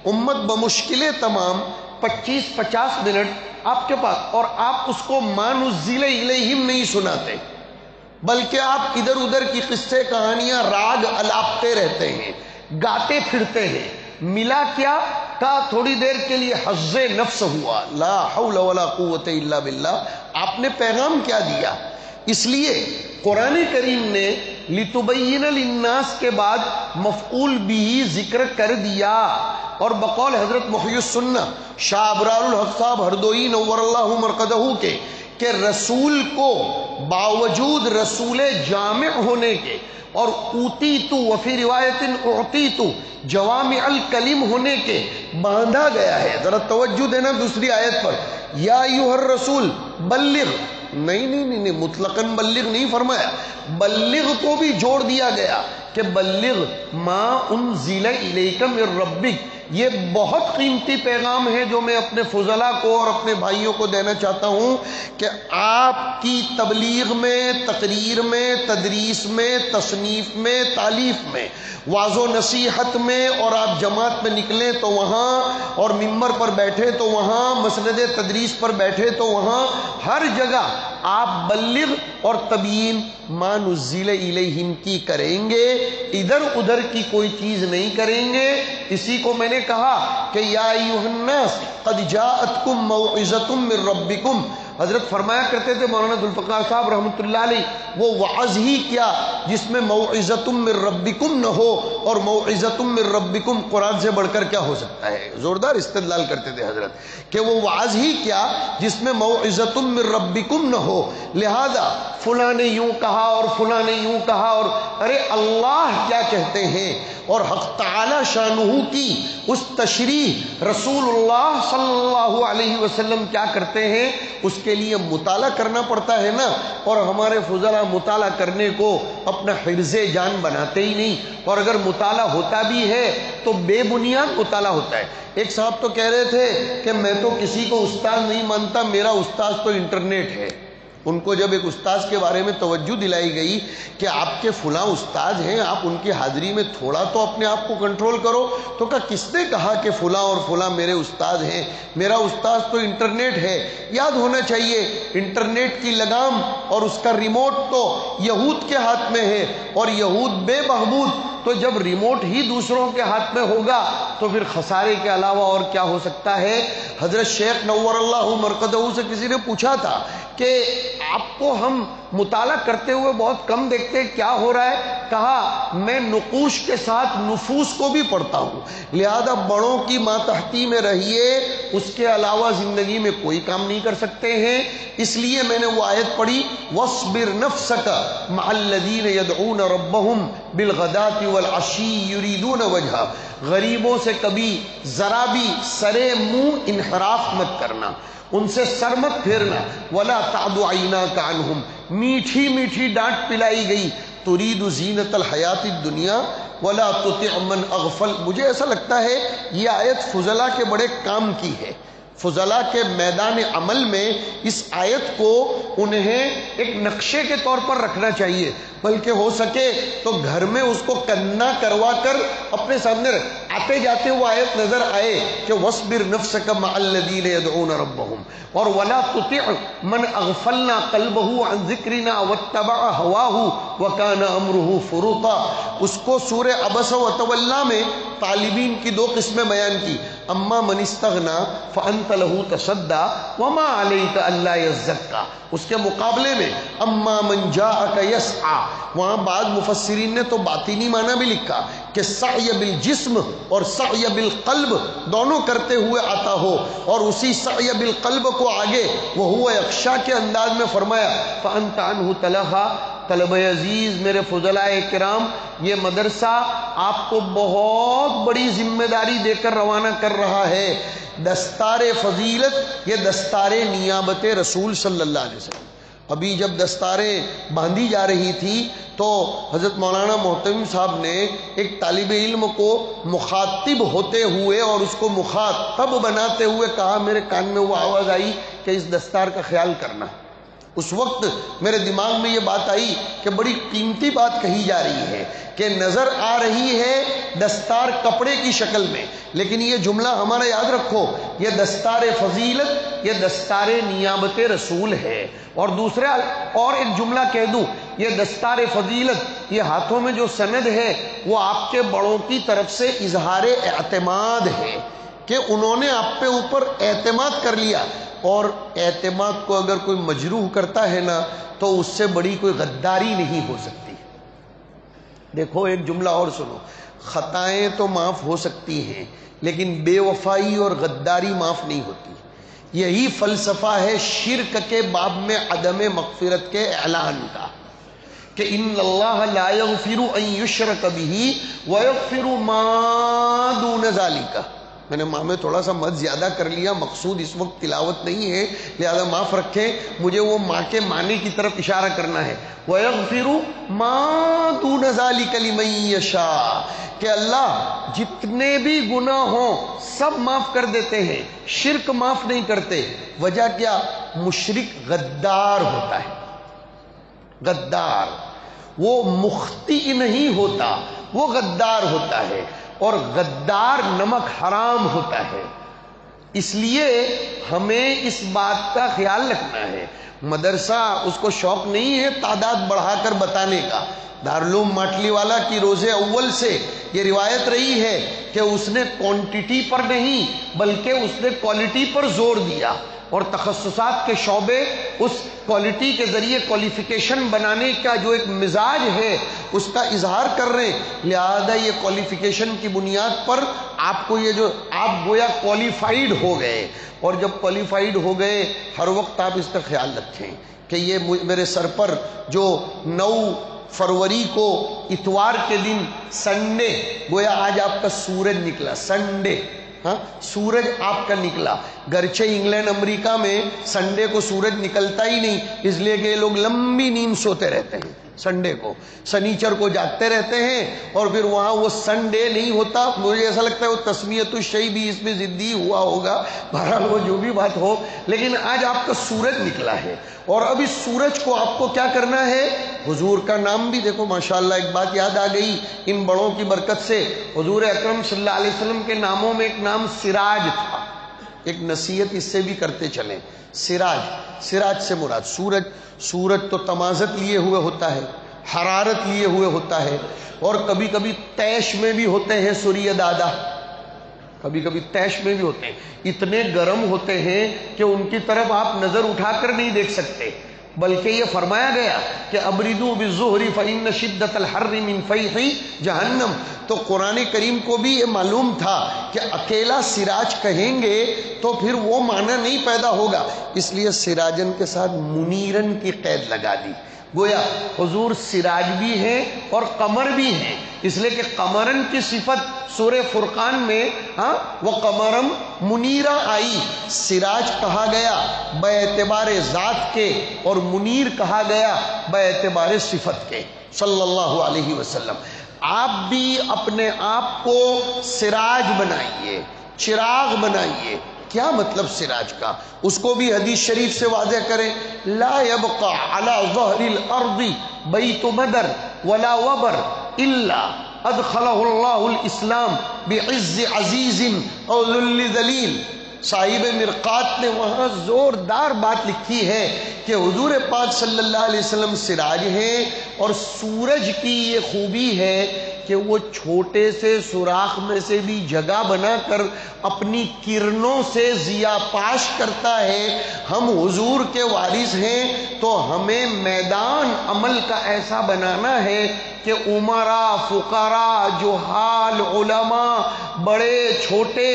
امت بمشکل تمام 25-50 منٹ آپ کے پاس، اور آپ اس کو ما نزل الیہم نہیں سناتے، بلکہ آپ ادھر ادھر کی قصے کہانیاں راگ الاپتے رہتے ہیں، گاتے پھرتے ہیں. ملا کیا؟ کا تھوڑی دیر کے لیے حظ نفس ہوا. لا حول ولا قوت الا باللہ. آپ نے پیغام کیا دیا؟ اس لیے قرآن کریم نے لِتُبَيِّنَ لِلنَّاسِ کے بعد مفعول بھی ذکر کر دیا. اور بقول حضرت محی السنہ شاہ ابرار الحق صاحب ہردوئی نور اللہ مرقدہ کے کہ رسول کو باوجود رسول جامع ہونے کے اور اوتیتو وفی روایت اعطیتو جوامع الکلم ہونے کے باندھا گیا ہے. ذرا توجہ دینا دوسری آیت پر، یا ایھا الرسول بلغ. نہیں مطلقاً بلغ نہیں فرمایا، بلغ کو بھی جوڑ دیا گیا کہ بلغ ما انزل الیک من ربک. یہ بہت قیمتی پیغام ہے جو میں اپنے فضلاء کو اور اپنے بھائیوں کو دینا چاہتا ہوں کہ آپ کی تبلیغ میں، تقریر میں، تدریس میں، تصنیف میں، تالیف میں، واعظ و نصیحت میں، اور آپ جماعت میں نکلیں تو وہاں، اور ممبر پر بیٹھے تو وہاں، مسند تدریس پر بیٹھے تو وہاں، ہر جگہ آپ بلغ اور تبیین ما نزل الیہم کی کریں گے، ادھر ادھر کی کوئی چیز نہیں کریں گے۔ اسی کو میں نے کہا کہ یا ایھا الناس قد جاءتکم موعظۃ من ربکم، حضرت فرمایا کرتے تھے مولانا ذوالفقار صاحب رحمۃ اللہ علیہ، وہ وعظ ہی کیا جس میں موعظۃ من ربکم نہ ہو، اور موعظۃ من ربکم قرآن سے بڑھ کر کیا ہو سکتا ہے؟ زوردار استدلال کرتے تھے حضرت کہ وہ وعظ ہی کیا جس میں موعظۃ من ربکم نہ ہو، لہذا فلاں نے یوں کہا اور فلاں نے یوں کہا، اور ارے اللہ کیا کہتے ہیں، اور حق تعالی شانہ کی اس تشریح رسول اللہ صلی اللہ علیہ وسلم کیا کرتے ہیں، اس کے لیے مطالعہ کرنا پڑتا ہے نا، اور ہمارے فضلاء مطالعہ کرنے کو اپنا حرز جان بناتے ہی نہیں، اور اگر مطالعہ ہوتا بھی ہے تو بے بنیاد مطالعہ ہوتا ہے۔ ایک صاحب تو کہہ رہے تھے کہ میں تو کسی کو استاد نہیں مانتا، میرا استاد تو انٹرنیٹ ہے۔ ان کو جب ایک استاذ کے بارے میں توجہ دلائی گئی کہ آپ کے فلاں استاذ ہیں، آپ ان کی حاضری میں تھوڑا تو اپنے آپ کو کنٹرول کرو، تو کہا کس نے کہا کہ فلاں اور فلاں میرے استاذ ہیں، میرا استاذ تو انٹرنیٹ ہے۔ یاد ہونا چاہیے انٹرنیٹ کی لگام اور اس کا ریموٹ تو یہود کے ہاتھ میں ہے، اور یہود بے بہبود، تو جب ریموٹ ہی دوسروں کے ہاتھ میں ہوگا تو پھر خسارے کے علاوہ اور کیا ہو سکتا ہے۔ حضرت شیخ نور اللہ مرقدہ سے کسی نے پوچھا تھا کہ آپ کو ہم مطالعہ کرتے ہوئے بہت کم دیکھتے، کیا ہو رہا ہے؟ کہا میں نقوش کے ساتھ نفوس کو بھی پڑھتا ہوں، لہذا بڑوں کی ماتحتی میں رہیے، اس کے علاوہ زندگی میں کوئی کام نہیں کر سکتے ہیں۔ اس لیے میں نے وہ آیت پڑھی وَاصْبِرْ نَفْسَكَ مَعَ الَّذِينَ يَدْعُونَ رَبَّهُمْ بِالْغَدَاةِ وَالْعَشِيِّ يُرِيدُونَ وَجْهَهُ، غریبوں سے کبھی ذرا بھی سرے منہ انحراف مت کرنا، ان سے سر مت پھیرنا، وَلَا تَعْدُ عَيْنَاكَ عَنْهُمْ، میٹھی میٹھی ڈانٹ پلائی گئی، تُرِيدُ زِينَةَ الْحَيَاةِ الدُّنْيَا وَلَا تُطِعْ مَنْ أَغْفَلَ۔ مجھے ایسا لگتا ہے یہ آیت فضلاء کے بڑے کام کی ہے۔ فضلاء کے میدان عمل میں اس آیت کو انہیں ایک نقشے کے طور پر رکھنا چاہیے، بلکہ ہو سکے تو گھر میں اس کو کنا کروا کر اپنے سامنے آتے جاتے وہ آیت نظر آئے کہ وَاصْبِرْ نَفْسَكَ مَعَ الَّذِينَ يَدْعُونَ رَبَّهُمْ، اور وَلَا تُطِعْ مَنْ أَغْفَلْنَا قَلْبَهُ عَنْ ذِكْرِنَا وَاتَّبَعَ هَوَاهُ وَكَانَ أَمْرُهُ فُرُطًا۔ اس کو سورہ عبس وتولیٰ میں طالبین کی دو قسمیں بیان کی، اما من استغنا فانت له تصدى وما عليك الا يزكى، اس کے مقابلے میں اما من جاءك يسعى، وہاں بعض مفسرین نے تو باطنی معنی بھی لکھا کہ سعی بالجسم اور سعی بالقلب دونوں کرتے ہوئے آتا ہو، اور اسی سعی بالقلب کو آگے وہو یخشی کے انداز میں فرمایا فانت عنہ تلہا۔ طلب عزیز میرے فضلاء کرام، یہ مدرسہ آپ کو بہت بڑی ذمہ داری دے کر روانہ کر رہا ہے۔ دستار فضیلت، یہ دستار نیابت رسول صلی اللہ علیہ وسلم۔ ابھی جب دستاریں باندھی جا رہی تھی تو حضرت مولانا محتمم صاحب نے ایک طالب علم کو مخاطب ہوتے ہوئے اور اس کو مخاطب بناتے ہوئے کہا، میرے کان میں وہ آواز آئی کہ اس دستار کا خیال کرنا۔ اس وقت میرے دماغ میں یہ بات آئی کہ بڑی قیمتی بات کہی جا رہی ہے کہ نظر آ رہی ہے دستار کپڑے کی شکل میں، لیکن یہ جملہ ہمارا یاد رکھو، یہ دستار فضیلت، یہ دستار نیابت رسول ہے۔ اور دوسرا اور ایک جملہ کہہ دوں، یہ دستار فضیلت، یہ ہاتھوں میں جو سند ہے وہ آپ کے بڑوں کی طرف سے اظہار اعتماد ہے کہ انہوں نے آپ پہ اوپر اعتماد کر لیا، اور اعتماد کو اگر کوئی مجروح کرتا ہے نا تو اس سے بڑی کوئی غداری نہیں ہو سکتی۔ دیکھو ایک جملہ اور سنو، خطائیں تو معاف ہو سکتی ہیں لیکن بے وفائی اور غداری معاف نہیں ہوتی۔ یہی فلسفہ ہے شرک کے باب میں عدم مغفرت کے اعلان کا کہ ان اللہ لا یغفر ان یشرک بہ ویغفر ما دون ذلک۔ میں نے ماں میں تھوڑا سا مد زیادہ کر لیا، مقصود اس وقت تلاوت نہیں ہے، لہذا معاف رکھیں، مجھے وہ ماں کے معنی کی طرف اشارہ کرنا ہے۔ وَيَغْفِرُ مَا دُونَ ذَلِكَ لِمَن يَشَاءُ، کہ اللہ جتنے بھی گناہ ہوں سب معاف کر دیتے ہیں، شرک معاف نہیں کرتے۔ وجہ کیا؟ مشرک غدار ہوتا ہے، غدار، وہ مخطئ نہیں ہوتا، وہ غدار ہوتا ہے، اور غدار نمک حرام ہوتا ہے۔ اس لیے ہمیں اس بات کا خیال رکھنا ہے۔ مدرسہ اس کو شوق نہیں ہے تعداد بڑھا کر بتانے کا۔ دارالعلوم ماٹلی والا کی روز اول سے یہ روایت رہی ہے کہ اس نے کوانٹٹی پر نہیں بلکہ اس نے کوالٹی پر زور دیا، اور تخصصات کے شعبے اس کوالٹی کے ذریعے کوالیفیکیشن بنانے کا جو ایک مزاج ہے اس کا اظہار کر رہے ہیں۔ لہذا یہ کوالیفیکیشن کی بنیاد پر آپ کو یہ جو آپ گویا کوالیفائیڈ ہو گئے، اور جب کوالیفائیڈ ہو گئے ہر وقت آپ اس کا خیال رکھیں کہ یہ میرے سر پر جو 9 فروری کو اتوار کے دن سنڈے، گویا آج آپ کا سورج نکلا، سنڈے، ہاں سورج آپ کا نکلا، گرچہ انگلینڈ امریکہ میں سنڈے کو سورج نکلتا ہی نہیں، اس لیے کہ یہ لوگ لمبی نیند سوتے رہتے ہیں، سنڈے کو، سنیچر کو جاگتے رہتے ہیں، اور پھر وہاں وہ سنڈے نہیں ہوتا۔ مجھے ایسا لگتا ہے وہ تسمیت الشیء بھی اس میں ضدی ہوا ہوگا، بہرحال وہ جو بھی بات ہو، لیکن آج آپ کا سورج نکلا ہے، اور اب اس سورج کو آپ کو کیا کرنا ہے؟ حضور کا نام بھی دیکھو، ماشاءاللہ ایک بات یاد آ گئی ان بڑوں کی برکت سے، حضور اکرم صلی اللہ علیہ وسلم کے ناموں میں ایک نام سراج تھا۔ ایک نصیحت اس سے بھی کرتے چلیں، سراج، سراج سے مراد سورج، سورج تو تمازت لیے ہوئے ہوتا ہے، حرارت لیے ہوئے ہوتا ہے، اور کبھی کبھی تیش میں بھی ہوتے ہیں سوریہ دادا، کبھی کبھی تیش میں بھی ہوتے ہیں، اتنے گرم ہوتے ہیں کہ ان کی طرف آپ نظر اٹھا کر نہیں دیکھ سکتے، بلکہ یہ فرمایا گیا کہ ابردو بالظہر فإن شدۃ الحر من فیح جہنم۔ تو قرآن کریم کو بھی یہ معلوم تھا کہ اکیلا سراج کہیں گے تو پھر وہ معنی نہیں پیدا ہوگا، اس لیے سراجن کے ساتھ منیرن کی قید لگا دی، گویا حضور سراج بھی ہیں اور قمر بھی ہیں، اس لیے کہ قمرن کی صفت سورہ فرقان میں وَقَمَرًا مُنِيرًا آئی، سراج کہا گیا بے اعتبار ذات کے اور منیر کہا گیا بے اعتبار صفت کے، صلی اللہ علیہ وسلم۔ آپ بھی اپنے آپ کو سراج بنائیے، چراغ بنائیے۔ کیا مطلب سراج کا؟ اس کو بھی حدیث شریف سے واضح کریں، لا يبقى على ظهر الارض بیت بدر ولا وبر الا ادخلہ اللہ الاسلام بعز عزیز او ذل ذلیل۔ صاحب مرقات نے وہاں زوردار بات لکھی ہے کہ حضور پاک صلی اللہ علیہ وسلم سراج ہیں، اور سورج کی یہ خوبی ہے کہ وہ چھوٹے سے سوراخ میں سے بھی جگہ بنا کر اپنی کرنوں سے ضیاء پاش کرتا ہے۔ ہم حضور کے وارث ہیں تو ہمیں میدان عمل کا ایسا بنانا ہے کہ عمراء، فقراء، جہال، علماء، بڑے چھوٹے،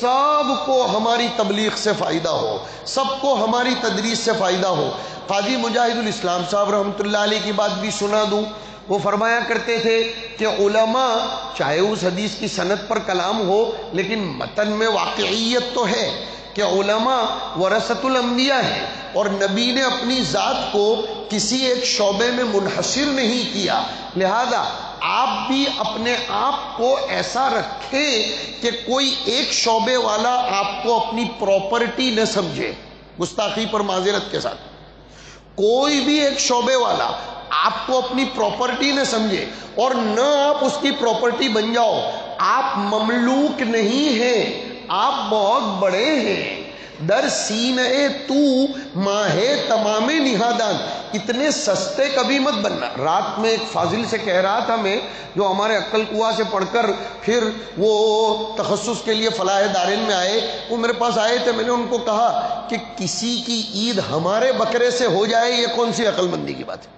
سب کو ہماری تبلیغ سے فائدہ ہو، سب کو ہماری تدریس سے فائدہ ہو۔ قاضی مجاہد الاسلام صاحب رحمۃ اللہ علیہ کی بات بھی سنا دوں، وہ فرمایا کرتے تھے کہ علماء چاہے اس حدیث کی سند پر کلام ہو لیکن متن میں واقعیت تو ہے کہ علماء ورثۃ الانبیاء ہیں، اور نبی نے اپنی ذات کو کسی ایک شعبے میں منحصر نہیں کیا، لہذا آپ بھی اپنے آپ کو ایسا رکھیں کہ کوئی ایک شعبے والا آپ کو اپنی پراپرٹی نہ سمجھے، گستاخی پر معذرت کے ساتھ، کوئی بھی ایک شعبے والا آپ کو اپنی پراپرٹی نہ سمجھے، اور نہ آپ اس کی پراپرٹی بن جاؤ۔ آپ مملوک نہیں ہیں، آپ بہت بڑے ہیں۔ در سینہ تو ماہ تمام نہادان، اتنے سستے کبھی مت بننا۔ رات میں ایک فاضل سے کہہ رہا تھا میں، جو ہمارے عقل کنواں سے پڑھ کر پھر وہ تخصص کے لیے فلاح دارین میں آئے، وہ میرے پاس آئے تھے، میں نے ان کو کہا کہ کسی کی عید ہمارے بکرے سے ہو جائے یہ کون سی عقل مندی کی بات ہے؟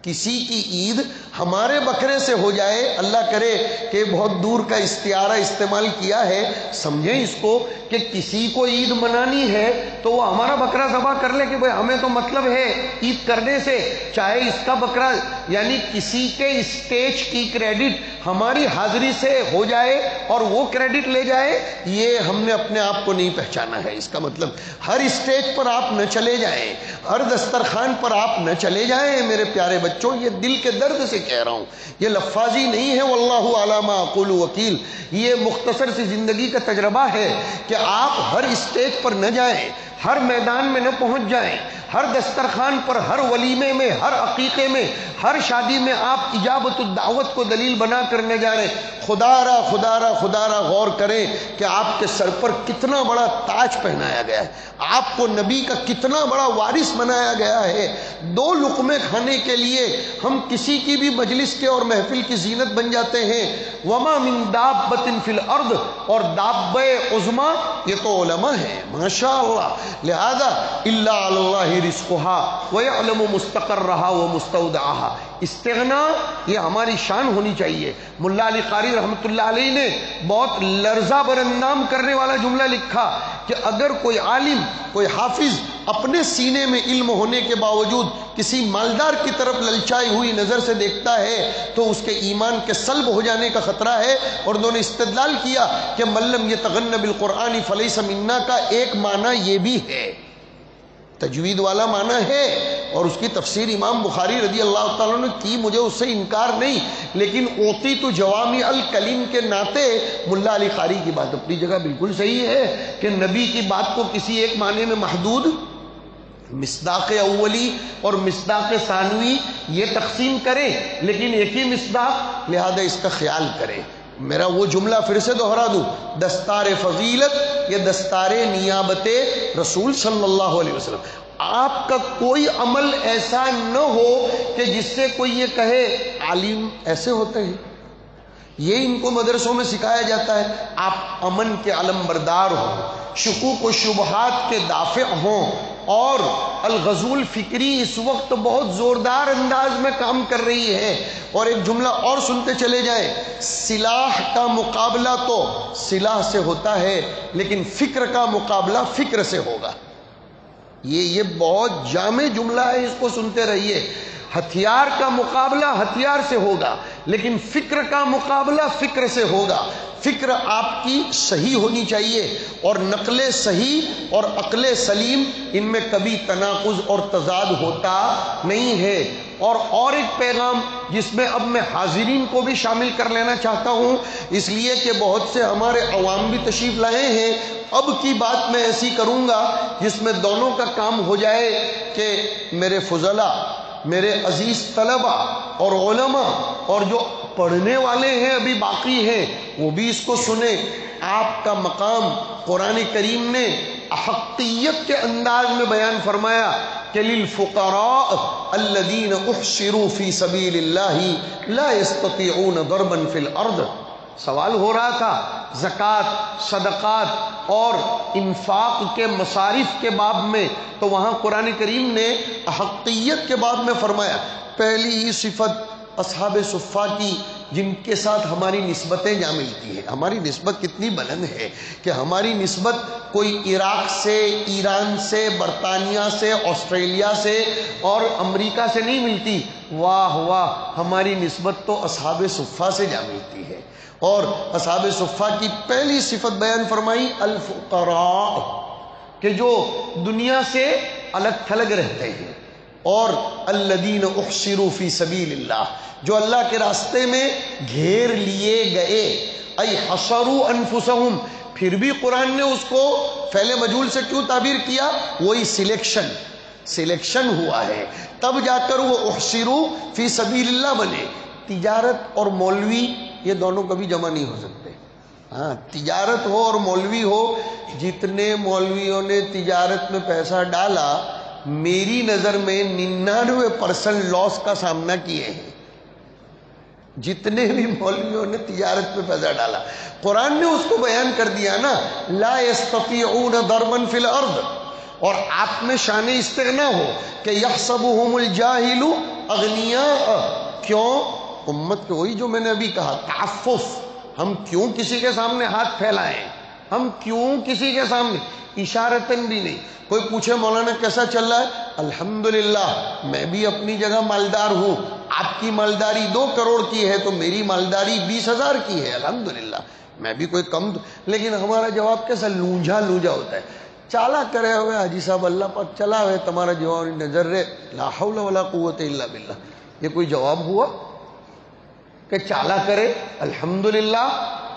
کسی کی عید ہمارے بکرے سے ہو جائے، اللہ کرے کہ بہت دور کا استعارہ استعمال کیا ہے، سمجھیں اس کو کہ کسی کو عید منانی ہے تو وہ ہمارا بکرا ذبح کر لے کہ بھئی ہمیں تو مطلب ہے عید کرنے سے، چاہے اس کا بکرا یعنی کسی کے اسٹیج کی کریڈٹ ہماری حاضری سے ہو جائے اور وہ کریڈٹ لے جائے، یہ ہم نے اپنے آپ کو نہیں پہچانا ہے۔ اس کا مطلب ہر اسٹیج پر آپ نہ چلے جائیں، ہر دسترخوان پر آپ نہ چلے جائیں میرے پیارے بچوں، یہ دل کے درد سے کہہ رہا ہوں، یہ لفاظی نہیں ہے، واللہ علی ما اقول وکیل۔ یہ مختصر سی زندگی کا تجربہ ہے کہ آپ ہر اسٹیج پر نہ جائیں، ہر میدان میں نہ پہنچ جائیں، ہر دسترخوان پر، ہر ولیمے میں، ہر عقیقے میں، ہر شادی میں آپ اجابت الدعوت کو دلیل بنا کر نہ جا رہے۔ خدا را غور کریں کہ آپ کے سر پر کتنا بڑا تاج پہنایا گیا ہے، آپ کو نبی کا کتنا بڑا وارث بنایا گیا ہے۔ 2 لقمے کھانے کے لیے ہم کسی کی بھی مجلس کے اور محفل کی زینت بن جاتے ہیں۔ وما من دابۃ فی الارض، اور دابہ عظما یہ تو علماء ہیں ماشاء اللہ، لہذا الا علی اللہ رزقها ويعلم مستقرها ومستودعها۔ استغنا یہ ہماری شان ہونی چاہیے۔ ملا علی قاری رحمۃ اللہ علیہ نے بہت لرزہ براندام کرنے والا جملہ لکھا کہ اگر کوئی عالم، کوئی حافظ اپنے سینے میں علم ہونے کے باوجود کسی مالدار کی طرف للچائی ہوئی نظر سے دیکھتا ہے تو اس کے ایمان کے سلب ہو جانے کا خطرہ ہے۔ اور انہوں نے استدلال کیا کہ من لم یتغن بالقرآن فلیس منا کا ایک معنی یہ بھی ہے، تجوید والا معنی ہے، اور اس کی تفسیر امام بخاری رضی اللہ تعالیٰ نے کی، مجھے اس سے انکار نہیں، لیکن اوتی تو جوامع الکلم کے ناطے ملا علی قاری کی بات اپنی جگہ بالکل صحیح ہے کہ نبی کی بات کو کسی ایک معنی میں محدود، مصداق اولی اور مصداق ثانوی یہ تقسیم کریں، لیکن ایک ہی مصداق، لہذا اس کا خیال کریں۔ میرا وہ جملہ پھر سے دوہرا دوں، دستار فضیلت یا دستار نیابت رسول صلی اللہ علیہ وسلم۔ آپ کا کوئی عمل ایسا نہ ہو کہ جس سے کوئی یہ کہے عالم ایسے ہوتے ہیں، یہ ان کو مدرسوں میں سکھایا جاتا ہے۔ آپ امن کے علم بردار ہوں، شکوک و شبہات کے دافع ہوں، اور الغزول فکری اس وقت بہت زوردار انداز میں کام کر رہی ہے۔ اور ایک جملہ اور سنتے چلے جائیں، سلاح کا مقابلہ تو سلاح سے ہوتا ہے لیکن فکر کا مقابلہ فکر سے ہوگا۔ یہ بہت جامع جملہ ہے، اس کو سنتے رہیے۔ ہتھیار کا مقابلہ ہتھیار سے ہوگا لیکن فکر کا مقابلہ فکر سے ہوگا۔ فکر آپ کی صحیح ہونی چاہیے، اور نقل صحیح اور عقل سلیم ان میں کبھی تناقض اور تضاد ہوتا نہیں ہے۔ اور ایک پیغام جس میں اب میں حاضرین کو بھی شامل کر لینا چاہتا ہوں، اس لیے کہ بہت سے ہمارے عوام بھی تشریف لائے ہیں۔ اب کی بات میں ایسی کروں گا جس میں دونوں کا کام ہو جائے کہ میرے فضلاء، میرے عزیز طلبہ اور علماء اور جو پڑھنے والے ہیں ابھی باقی ہیں وہ بھی اس کو سنیں۔ آپ کا مقام قرآن کریم نے احقیت کے انداز میں بیان فرمایا کہ للفقراء الذین احصروا فی سبیل اللہ لا یستطیعون ضربا فی الارض۔ سوال ہو رہا تھا زکوٰۃ، صدقات اور انفاق کے مصارف کے باب میں، تو وہاں قرآن کریم نے احقیت کے باب میں فرمایا، پہلی ہی صفت اصحاب صفہ کی جن کے ساتھ ہماری نسبتیں جا ملتی ہیں۔ ہماری نسبت کتنی بلند ہے کہ ہماری نسبت کوئی عراق سے، ایران سے، برطانیہ سے، آسٹریلیا سے اور امریکہ سے نہیں ملتی۔ واہ واہ، ہماری نسبت تو اصحاب صفہ سے جا ملتی ہے۔ اور اصحاب صفہ کی پہلی صفت بیان فرمائی الفقراء، کہ جو دنیا سے الگ تھلگ رہتے ہیں، اور الذین احصروا فی سبیل اللہ، جو اللہ کے راستے میں گھیر لیے گئے، ای حصروا انفسہم۔ پھر بھی قرآن نے اس کو فعل مجہول سے کیوں تعبیر کیا؟ وہی سلیکشن ہوا ہے، تب جا کر وہ احصروا فی سبیل اللہ بنے۔ تجارت اور مولوی یہ دونوں کبھی جمع نہیں ہو سکتے۔ ہاں، تجارت ہو اور مولوی ہو، جتنے مولویوں نے تجارت میں پیسہ ڈالا میری نظر میں 99% لاس کا سامنا کیے ہیں۔ جتنے بھی مولویوں نے تجارت میں پیسہ ڈالا، قرآن نے اس کو بیان کر دیا نا، لا یستطیعون ضربا فی الارض۔ اور آپ میں شان استغنا ہو کہ یحسبهم الجاہل اغنیاء۔ کیوں؟ امت کے وہی جو میں نے ابھی کہا، تعفف۔ ہم کیوں کسی کے سامنے ہاتھ پھیلائیں؟ ہم کیوں کسی کے سامنے اشارتاً بھی نہیں؟ کوئی پوچھے مولانا کیسا چل رہا ہے؟ الحمدللہ میں بھی اپنی جگہ مالدار ہوں، آپ کی مالداری 2 کروڑ کی ہے تو میری مالداری 20,000 کی ہے، الحمدللہ، میں بھی کوئی کم. لیکن ہمارا جواب کیسا لونجا ہوتا ہے. چالا کرے ہوئے حاجی صاحب اللہ پاک چلا ہوئے تمہارا جواب نظر رہے، لا حول ولا قوت الا باللہ. یہ کوئی جواب ہوا کہ چالا کرے؟ الحمدللہ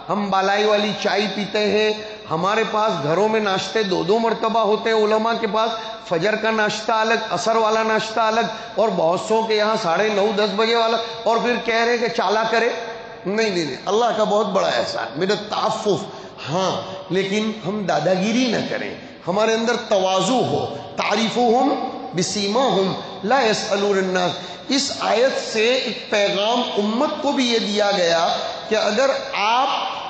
ہم بالائی والی چائے پیتے ہیں، ہمارے پاس گھروں میں ناشتے 2 مرتبہ ہوتے ہیں. علماء کے پاس فجر کا ناشتہ الگ، عصر والا ناشتہ الگ، اور بہت سو کے یہاں 9:30-10 بجے والا، اور پھر کہہ رہے کہ چالا کرے. نہیں، اللہ کا بہت بڑا احسان، میرا تعفف. ہاں لیکن ہم دادا گیری نہ کریں، ہمارے اندر تواضع ہو. تعریفہم بسیماہم لا یسألون الناس. اس آیت سے ایک پیغام امت کو بھی یہ دیا گیا کہ اگر آپ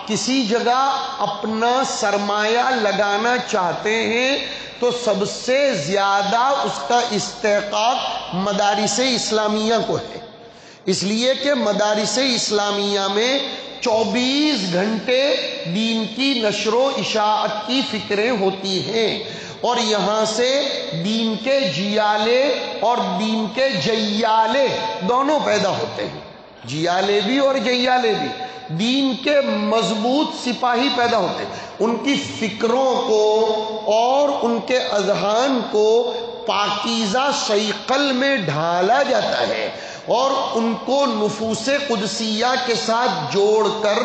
کسی جگہ اپنا سرمایہ لگانا چاہتے ہیں تو سب سے زیادہ اس کا استحقاق مدارس اسلامیہ کو ہے، اس لیے کہ مدارس اسلامیہ میں 24 گھنٹے دین کی نشر و اشاعت کی فکریں ہوتی ہیں، اور یہاں سے دین کے جیالے اور دین کے جیالے دونوں پیدا ہوتے ہیں. جیالے بھی اور جیالے بھی، دین کے مضبوط سپاہی پیدا ہوتے ہیں. ان کی فکروں کو اور ان کے اذہان کو پاکیزہ صیقل میں ڈھالا جاتا ہے اور ان کو نفوس قدسیہ کے ساتھ جوڑ کر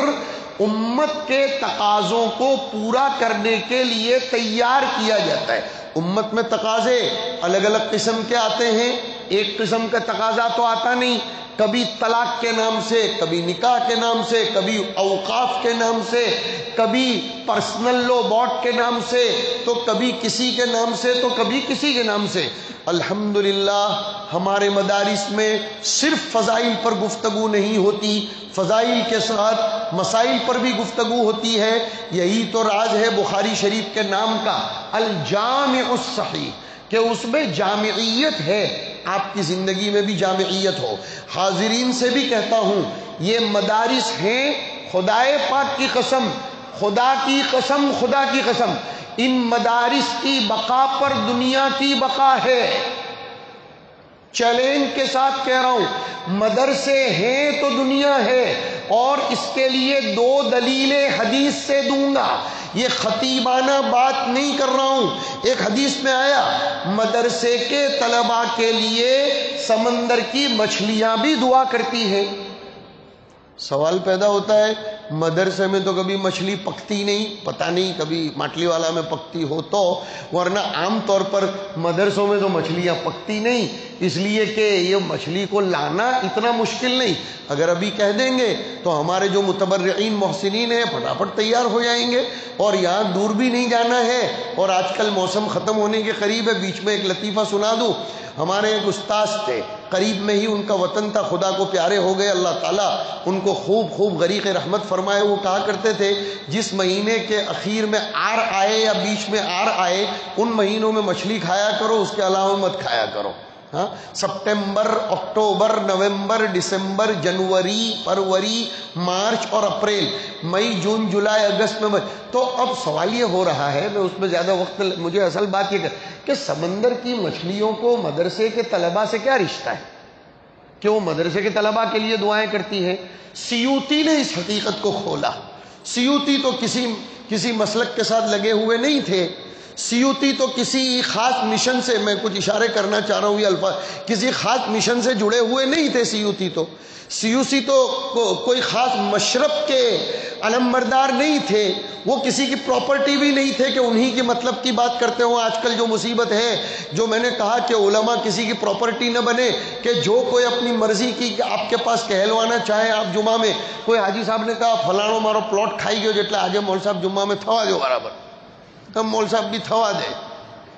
امت کے تقاضوں کو پورا کرنے کے لیے تیار کیا جاتا ہے. امت میں تقاضے الگ الگ قسم کے آتے ہیں، ایک قسم کا تقاضا تو آتا نہیں. کبھی طلاق کے نام سے، کبھی نکاح کے نام سے، کبھی اوقاف کے نام سے، کبھی پرسنل لو بورڈ کے نام سے، تو کبھی کسی کے نام سے، تو کبھی کسی کے نام سے. الحمدللہ ہمارے مدارس میں صرف فضائل پر گفتگو نہیں ہوتی، فضائل کے ساتھ مسائل پر بھی گفتگو ہوتی ہے. یہی تو راز ہے بخاری شریف کے نام کا الجامع الصحیح، کہ اس میں جامعیت ہے. آپ کی زندگی میں بھی جامعیت ہو. حاضرین سے بھی کہتا ہوں، یہ مدارس ہیں، خدائے پاک کی قسم، خدا کی قسم، خدا کی قسم، ان مدارس کی بقا پر دنیا کی بقا ہے. چیلنج کے ساتھ کہہ رہا ہوں، مدرسے ہیں تو دنیا ہے، اور اس کے لیے 2 دلیلیں حدیث سے دوں گا. یہ خطیبانہ بات نہیں کر رہا ہوں. ایک حدیث میں آیا مدرسے کے طلباء کے لیے سمندر کی مچھلیاں بھی دعا کرتی ہیں. سوال پیدا ہوتا ہے مدرسے میں تو کبھی مچھلی پکتی نہیں، پتہ نہیں کبھی ماٹلی والا میں پکتی ہو تو، ورنہ عام طور پر مدرسوں میں تو مچھلیاں پکتی نہیں، اس لیے کہ یہ مچھلی کو لانا اتنا مشکل نہیں. اگر ابھی کہہ دیں گے تو ہمارے جو متبرعین محسنین ہیں پھٹافٹ تیار ہو جائیں گے، اور یہاں دور بھی نہیں جانا ہے. اور آج کل موسم ختم ہونے کے قریب ہے. بیچ میں ایک لطیفہ سنا دوں. ہمارے ایک استاذ تھے، قریب میں ہی ان کا وطن تھا، خدا کو پیارے ہو گئے، اللہ تعالیٰ ان کو خوب خوب غریق رحمت فرمائے. وہ کہا کرتے تھے جس مہینے کے اخیر میں آر آئے یا بیچ میں آر آئے ان مہینوں میں مچھلی کھایا کرو، اس کے علاوہ مت کھایا کرو. ہاں، سپٹمبر، اکتوبر، نومبر، دسمبر، جنوری، فروری، مارچ اور اپریل، مئی، جون، جولائی، اگست میں. تو اب سوال یہ ہو رہا ہے، میں اس میں زیادہ وقت، مجھے اصل بات یہ کہ سمندر کی مچھلیوں کو مدرسے کے طلباء سے کیا رشتہ ہے کہ وہ مدرسے کے طلباء کے لیے دعائیں کرتی ہیں. سیوطی نے اس حقیقت کو کھولا. سیوطی تو کسی مسلک کے ساتھ لگے ہوئے نہیں تھے. سیوطی تو کسی خاص مشن سے، میں کچھ اشارے کرنا چاہ رہا ہوں یہ الفاظ، کسی خاص مشن سے جڑے ہوئے نہیں تھے. سیوطی تو کوئی خاص مشرب کے علمبردار نہیں تھے. وہ کسی کی پراپرٹی بھی نہیں تھے کہ انہی کی مطلب کی بات کرتے ہوں. آج کل جو مصیبت ہے، جو میں نے کہا کہ علماء کسی کی پراپرٹی نہ بنے، کہ جو کوئی اپنی مرضی کی کہ آپ کے پاس کہلوانا چاہیں. آپ جمعہ میں کوئی حاجی صاحب نے کہا فلانو مارو پلاٹ کھائی گئے جتلا آج مول صاحب جمعہ میں تھوا جو برابر، ہم مول صاحب بھی تھوا دے.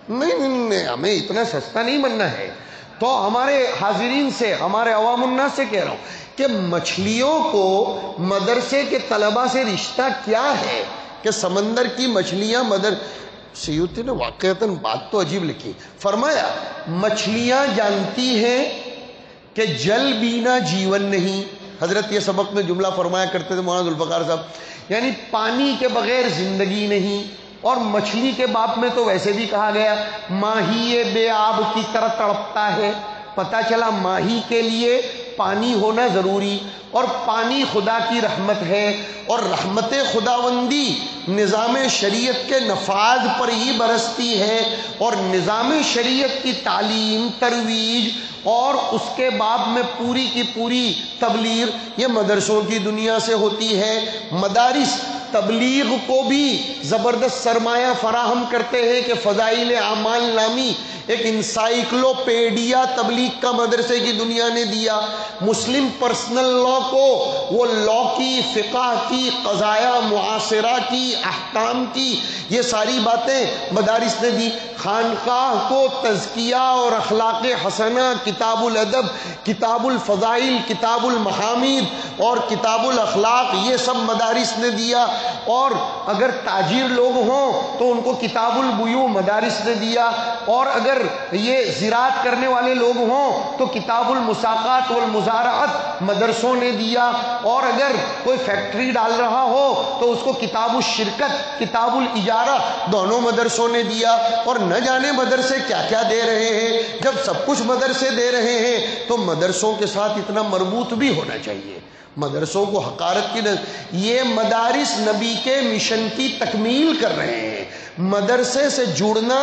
نہیں، ہمیں اتنا سستا نہیں بننا ہے. تو ہمارے حاضرین سے، ہمارے عوام الناس سے کہہ رہا ہوں کہ مچھلیوں کو مدرسے کے طلباء سے رشتہ کیا ہے کہ سمندر کی مچھلیاں سیوطی نے واقعتاً بات تو عجیب لکھی. فرمایا مچھلیاں جانتی ہیں کہ جل بینا جیون نہیں. حضرت یہ سبق میں جملہ فرمایا کرتے تھے مولانا ذوالفقار صاحب، یعنی پانی کے بغیر زندگی نہیں. اور مچھلی کے باپ میں تو ویسے بھی کہا گیا ماہی بے آب کی طرح تڑپتا ہے. پتہ چلا ماہی کے لیے پانی ہونا ضروری، اور پانی خدا کی رحمت ہے، اور رحمت خداوندی نظام شریعت کے نفاذ پر ہی برستی ہے، اور نظام شریعت کی تعلیم، ترویج اور اس کے بعد میں پوری کی پوری تبلیغ یہ مدرسوں کی دنیا سے ہوتی ہے۔ مدارس تبلیغ کو بھی زبردست سرمایہ فراہم کرتے ہیں کہ فضائل اعمال نامی ایک انسائیکلوپیڈیا تبلیغ کا مدرسے کی دنیا نے دیا۔ مسلم پرسنل لا کو وہ لا کی، فقہ کی، قضایا معاصرہ کی، احکام کی یہ ساری باتیں مدارس نے دی۔ خانقاہ کو تزکیہ اور اخلاق حسنہ، کتاب الادب، کتاب الفضائل، کتاب المحامید اور کتاب الاخلاق یہ سب مدارس نے دیا۔ اور اگر تاجر لوگ ہوں تو ان کو کتاب البیوع مدارس نے دیا، اور اگر یہ زراعت کرنے والے لوگ ہوں تو کتاب المساقات والمزارعت مدرسوں نے دیا، اور اگر کوئی فیکٹری ڈال رہا ہو تو اس کو کتاب الشرکت، کتاب الاجارہ دونوں مدرسوں نے دیا۔ اور نہ جانے مدرسے کیا کیا دے رہے ہیں۔ جب سب کچھ مدرسے دے رہے ہیں تو مدرسوں کے ساتھ اتنا مربوط بھی ہونا چاہیے، مدرسوں کو حقارت کی یہ مدارس نبی کے مشن کی تکمیل کر رہے ہیں۔ مدرسے سے جڑنا،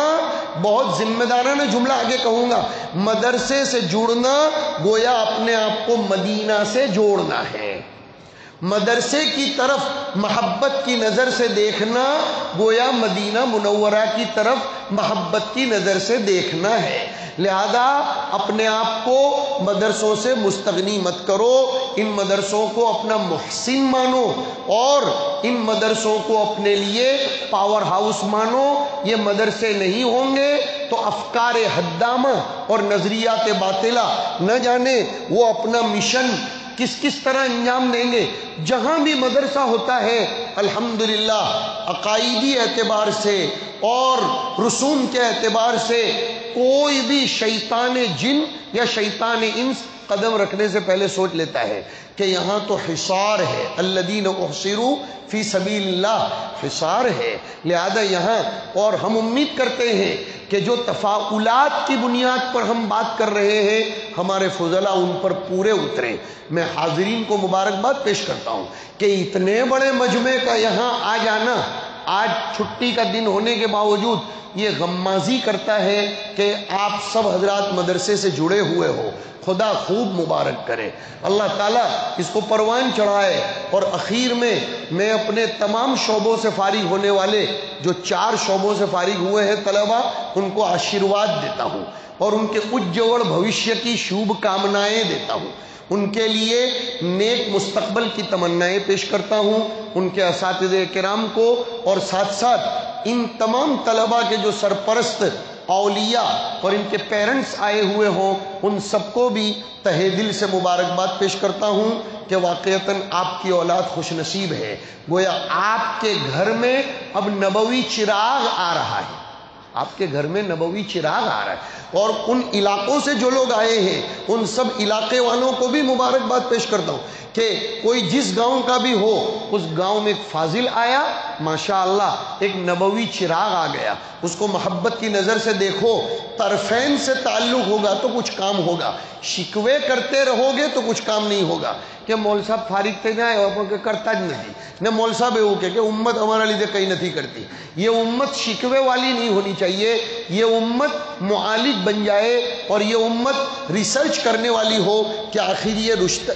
بہت ذمہ دارانہ جملہ آگے کہوں گا، مدرسے سے جڑنا گویا اپنے آپ کو مدینہ سے جوڑنا ہے۔ مدرسے کی طرف محبت کی نظر سے دیکھنا گویا مدینہ منورہ کی طرف محبت کی نظر سے دیکھنا ہے۔ لہذا اپنے آپ کو مدرسوں سے مستغنی مت کرو، ان مدرسوں کو اپنا محسن مانو اور ان مدرسوں کو اپنے لیے پاور ہاؤس مانو۔ یہ مدرسے نہیں ہوں گے تو افکار حدامہ اور نظریات باطلہ نہ جانے وہ اپنا مشن کس کس طرح انجام دیں گے۔ جہاں بھی مدرسہ ہوتا ہے الحمدللہ عقائدی اعتبار سے اور رسوم کے اعتبار سے کوئی بھی شیطان جن یا شیطان انس قدم رکھنے سے پہلے سوچ لیتا ہے کہ یہاں تو حصار ہے، الذین احصروا فی سبیل اللہ، حصار ہے۔ لہذا یہاں اور ہم امید کرتے ہیں کہ جو تفاعلات کی بنیاد پر ہم بات کر رہے ہیں ہمارے فضلاء ان پر پورے اتریں۔ میں حاضرین کو مبارکباد پیش کرتا ہوں کہ اتنے بڑے مجمع کا یہاں آ جانا آج چھٹی کا دن ہونے کے باوجود یہ غمازی کرتا ہے کہ آپ سب حضرات مدرسے سے جڑے ہوئے ہو۔ خدا خوب مبارک کرے، اللہ تعالیٰ اس کو پروان چڑھائے۔ اور اخیر میں اپنے تمام شعبوں سے فارغ ہونے والے جو 4 شعبوں سے فارغ ہوئے ہیں طلبہ ان کو آشیرواد دیتا ہوں اور ان کے اجوڑ بھوشیہ کی شوبھ کامنائیں دیتا ہوں، ان کے لیے نیک مستقبل کی تمنائیں پیش کرتا ہوں، ان کے اساتذہ کرام کو اور ساتھ ساتھ ان تمام طلبہ کے جو سرپرست اولیاء اور ان کے پیرنٹس آئے ہوئے ہوں ان سب کو بھی تہہ دل سے مبارکباد پیش کرتا ہوں کہ واقعتاً آپ کی اولاد خوش نصیب ہے۔ گویا آپ کے گھر میں اب نبوی چراغ آ رہا ہے، آپ کے گھر میں نبوی چراغ آ رہا ہے۔ اور ان علاقوں سے جو لوگ آئے ہیں ان سب علاقے والوں کو بھی مبارکباد پیش کرتا ہوں کہ کوئی جس گاؤں کا بھی ہو اس گاؤں میں ایک فاضل آیا، ماشاءاللہ ایک نبوی چراغ آ گیا، اس کو محبت کی نظر سے دیکھو۔ طرفین سے تعلق ہوگا تو کچھ کام ہوگا، شکوے کرتے رہو گے تو کچھ کام نہیں ہوگا کہ مول صاحب فارغ تھے جائے کرتا જ نہیں نہ مول صاحب એવું کہ امت ہمارا لیے کہیں نہیں کرتی۔ یہ امت شکوے والی نہیں ہونی چاہیے، یہ امت معالج بن جائے اور یہ امت ریسرچ کرنے والی ہو کہ آخر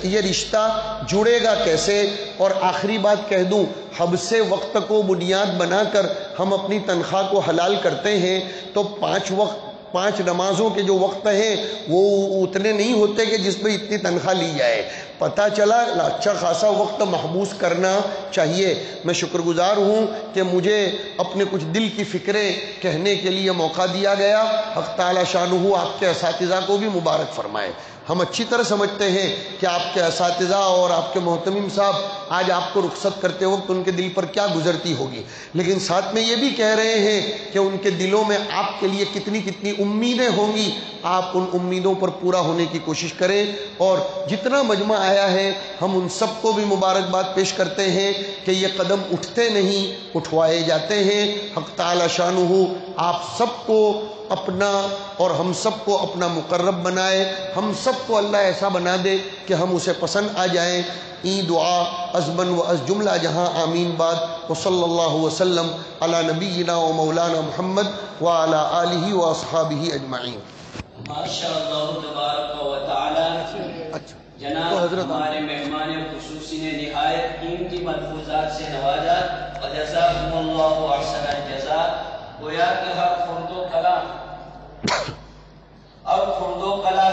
یہ رشتہ جڑے گا کیسے۔ اور آخری بات کہہ دوں، حب سے وقت کو بنیاد بنا کر ہم اپنی تنخواہ کو حلال کرتے ہیں تو 5 نمازوں کے جو وقت ہیں وہ اتنے نہیں ہوتے کہ جس پہ اتنی تنخواہ لی جائے۔ پتہ چلا اچھا خاصا وقت محبوس کرنا چاہیے۔ میں شکر گزار ہوں کہ مجھے اپنے کچھ دل کی فکریں کہنے کے لیے موقع دیا گیا۔ حق تعالی شانہ آپ کے اساتذہ کو بھی مبارک فرمائے۔ ہم اچھی طرح سمجھتے ہیں کہ آپ کے اساتذہ اور آپ کے محتمم صاحب آج آپ کو رخصت کرتے وقت ان کے دل پر کیا گزرتی ہوگی، لیکن ساتھ میں یہ بھی کہہ رہے ہیں کہ ان کے دلوں میں آپ کے لیے کتنی امیدیں ہوں گی۔ آپ ان امیدوں پر پورا ہونے کی کوشش کریں۔ اور جتنا مجمع آیا ہے ہم ان سب کو بھی مبارکباد پیش کرتے ہیں کہ یہ قدم اٹھتے نہیں اٹھوائے جاتے ہیں۔ حق تعالی شانہ آپ سب کو اپنا اور ہم سب کو اپنا مقرب بنائے، ہم سب کو اللہ ایسا بنا دے کہ ہم اسے پسند آ جائیں۔ ای دعا ازبن و از جملہ جہاں آمین بعد، وصلی اللہ وسلم علی نبینا و مولانا محمد وعلی آلہ و اصحابہ اجمعین۔ ماشاء اللہ تبارک و تعالی۔ اچھا جناب ہمارے مہمان خصوصی نے نہایت قیمتی ملفوظات سے نوازا، وجزاکم اللہ احسن الجزاء۔ گویا کہ ہر خرد و کلا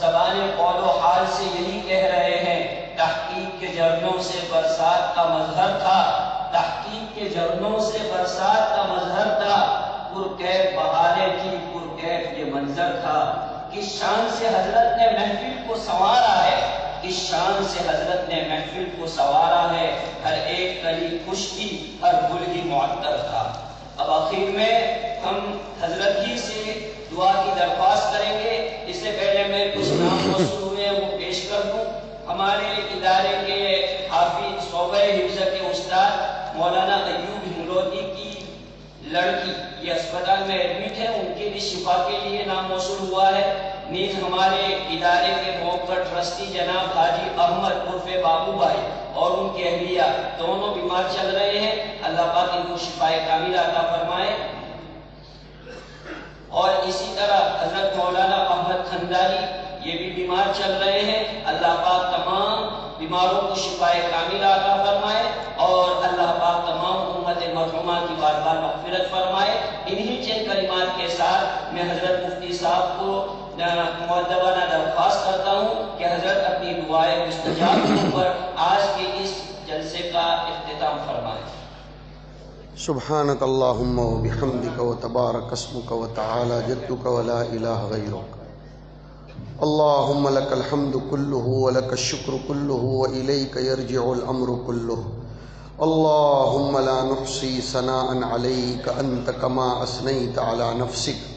زبان قول و حال سے یہی کہہ رہے ہیں، تحقیق کے جھرنوں سے برسات کا مظہر تھا، تحقیق کے جھرنوں سے برسات کا مظہر تھا، پرکیف بہاریں تھی، پرکیف یہ منظر تھا۔ کس شان سے حضرت نے محفل کو سنوارا ہے، کس شان سے حضرت نے محفل کو سنوارا ہے، ہر ایک کلی خوش تھی، ہر گل ہی معطر تھا۔ اب آخر میں ہم حضرت ہی سے دعا کی درخواست کریں گے۔ اس سے پہلے میں کچھ نام موصول ہوئے وہ پیش کر دوں۔ ہمارے ادارے کے حافظ صوبہ حفظ کے استاد مولانا ایوب ہنگلوتی کی لڑکی یہ اسپتال میں ایڈمٹ ہے، ان کے بھی شفا کے لیے نام موصول ہوا ہے۔ نیز ہمارے ادارے کے موقع ٹرسٹی جناب حاجی احمد عرف بابو بھائی اور ان کی اہلیہ دونوں بیمار چل رہے ہیں، اللہ پاک ان کو شفائے کاملہ عطا فرمائے۔ اور اسی طرح حضرت مولانا احمد کھنداری یہ بھی بیمار چل رہے ہیں، اللہ پاک تمام بیماروں کو شفائے کاملہ عطا فرمائے اور اللہ پاک تمام امت مرحومہ کی بارگاہ مغفرت فرمائے۔ انہی چند کلمات کے ساتھ میں حضرت مفتی صاحب کو مؤدبانہ درخواست کرتا ہوں کہ حضرت اپنی دعائیں مستجاب پر آج کے اس جلسے کا اختتام فرمائیں۔ سبحانک اللہم و بحمدک و تبارک اسمک و تعالی جدک و لا الہ غیرک۔ اللہم لک الحمد کلہ و لک الشکر کلہ و الیک یرجع الامر کلہ۔ اللہم لا نحصی ثناء علیک انت کما اثنیت علی نفسک۔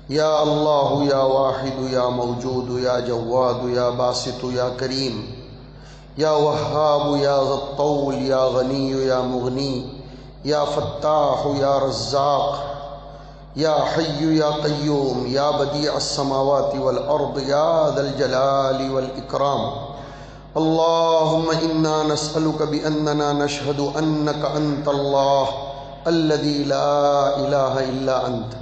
یا اللہ یا واحد یا موجود یا جواد یا باسط یا کریم یا وہاب یا ذی الطول یا غنی یا مغنی یا فتاح یا رزاق یا حی یا قیوم یا بدیع السماوات والارض یا ذا الجلال والاکرام۔ اللہم انا نسألک باننا نشہد انک انت اللہ الذی لا الہ الا انت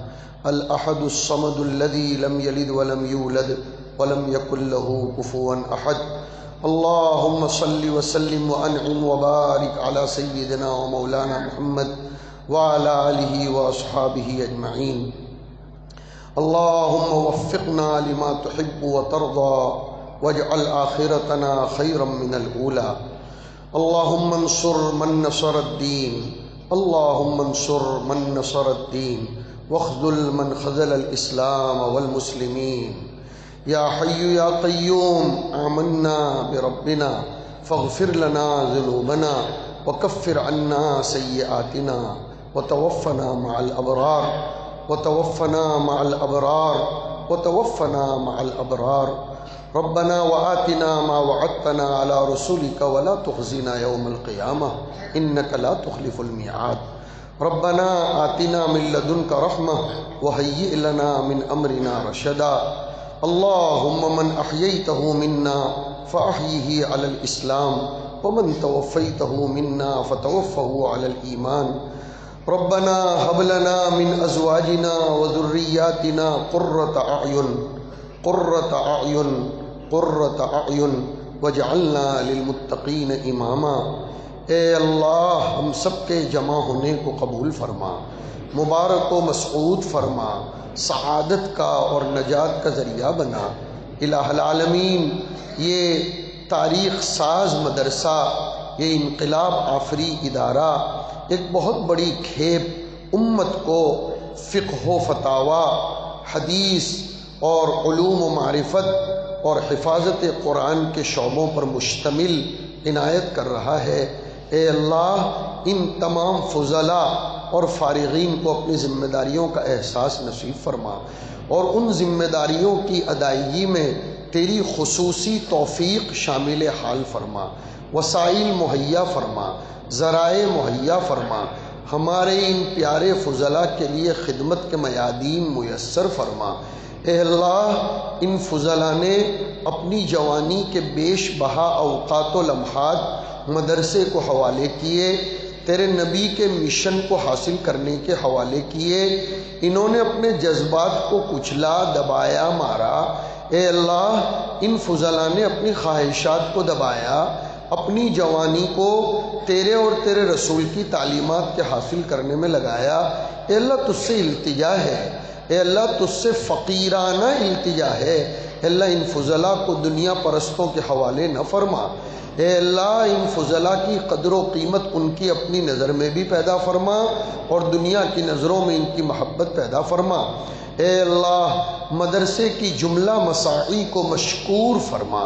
الاحد الصمد الذي لم يلد ولم يولد ولم يكن له كفوا احد۔ اللهم صل وسلم وانعم وبارك على سيدنا ومولانا محمد وعلى آله واصحابه اجمعين۔ اللهم وفقنا لما تحب وترضى واجعل آخرتنا خيرا من الأولى۔ اللهم انصر من نصر الدين، اللهم انصر من نصر الدين واخذل من خذل الإسلام والمسلمين۔ یا حی یا قیوم آمنا بربنا فاغفر لنا ذنوبنا وکفر عنا سیئاتنا وتوفنا مع الابرار وتوفنا مع الابرار وتوفنا مع الابرار۔ ربنا وآتنا ما وعدتنا على رسولك ولا تخزنا يوم القيامة إنك لا تخلف الميعاد۔ ربنا آتنا من لدنك رحمة وهيئ لنا من أمرنا رشدا۔ اللهم من أحييته منا فأحيه على الإسلام ومن توفيته منا فتوفه على الإيمان۔ ربنا هب لنا من أزواجنا وذرياتنا قرة أعين واجعلنا للمتقين إماما۔ اے اللہ ہم سب کے جمع ہونے کو قبول فرما، مبارک و مسعود فرما، سعادت کا اور نجات کا ذریعہ بنا۔ الہ العالمین یہ تاریخ ساز مدرسہ، یہ انقلاب آفری ادارہ ایک بہت بڑی کھیپ امت کو فقہ و فتاوی، حدیث اور علوم و معرفت اور حفاظت قرآن کے شعبوں پر مشتمل عنایت کر رہا ہے۔ اے اللہ ان تمام فضلاء اور فارغین کو اپنی ذمہ داریوں کا احساس نصیب فرما اور ان ذمہ داریوں کی ادائیگی میں تیری خصوصی توفیق شامل حال فرما، وسائل مہیا فرما، ذرائع مہیا فرما، ہمارے ان پیارے فضلاء کے لیے خدمت کے میادین میسر فرما۔ اے اللہ، ان فضلاء نے اپنی جوانی کے بیش بہا اوقات و لمحات مدرسے کو حوالے کیے، تیرے نبی کے مشن کو حاصل کرنے کے حوالے کیے۔ انہوں نے اپنے جذبات کو کچلا، دبایا، مارا۔ اے اللہ، ان فضلاء نے اپنی خواہشات کو دبایا، اپنی جوانی کو تیرے اور تیرے رسول کی تعلیمات کے حاصل کرنے میں لگایا۔ اے اللہ، تجھ سے التجا ہے، اے اللہ تجھ سے فقیرانہ التجا ہے۔ اے اللہ، ان فضلاء کو دنیا پرستوں کے حوالے نہ فرما۔ اے اللہ، ان فضلاء کی قدر و قیمت ان کی اپنی نظر میں بھی پیدا فرما اور دنیا کی نظروں میں ان کی محبت پیدا فرما۔ اے اللہ، مدرسے کی جملہ مساعی کو مشکور فرما۔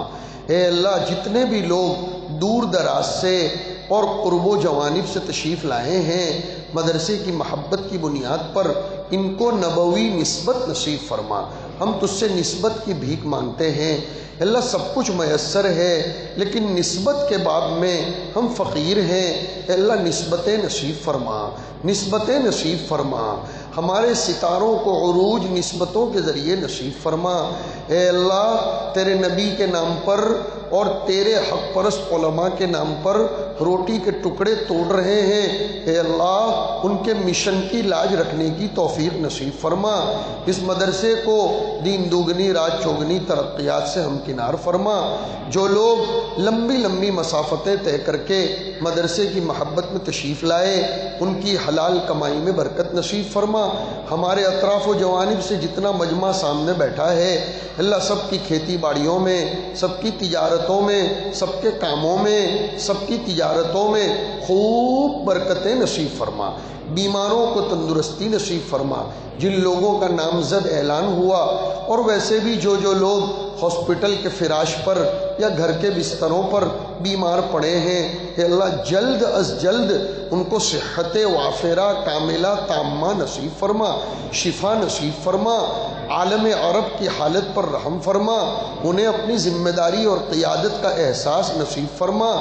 اے اللہ، جتنے بھی لوگ دور دراز سے اور قرب و جوانب سے تشریف لائے ہیں، مدرسے کی محبت کی بنیاد پر ان کو نبوی نسبت نصیب فرما۔ ہم تجھ سے نسبت کی بھیک مانگتے ہیں۔ اللہ، سب کچھ میسر ہے لیکن نسبت کے باب میں ہم فقیر ہیں۔ اے اللہ، نسبتیں نصیب فرما، نسبتیں نصیب فرما۔ ہمارے ستاروں کو عروج نسبتوں کے ذریعے نصیب فرما۔ اے اللہ، تیرے نبی کے نام پر اور تیرے حق پرست علماء کے نام پر روٹی کے ٹکڑے توڑ رہے ہیں، اے اللہ ان کے مشن کی لاج رکھنے کی توفیق نصیب فرما۔ اس مدرسے کو دین دوگنی رات چوگنی ترقیات سے ہمکنار فرما۔ جو لوگ لمبی لمبی مسافتیں طے کر کے مدرسے کی محبت میں تشریف لائے، ان کی حلال کمائی میں برکت نصیب فرما۔ ہمارے اطراف و جوانب سے جتنا مجمع سامنے بیٹھا ہے، اللہ سب کی کھیتی باڑیوں میں، سب کی تجارتوں میں، سب کے کاموں میں، سب کی تجارتوں میں خوب برکتیں نصیب فرما۔ بیماروں کو تندرستی نصیب فرما۔ جن لوگوں کا نامزد اعلان ہوا اور ویسے بھی جو لوگ ہاسپٹل کے فراش پر یا گھر کے بستروں پر بیمار پڑے ہیں، اے اللہ جلد از جلد ان کو صحت وافرہ کاملہ تامہ نصیب فرما، شفا نصیب فرما۔ عالم عرب کی حالت پر رحم فرما، انہیں اپنی ذمہ داری اور قیادت کا احساس نصیب فرما۔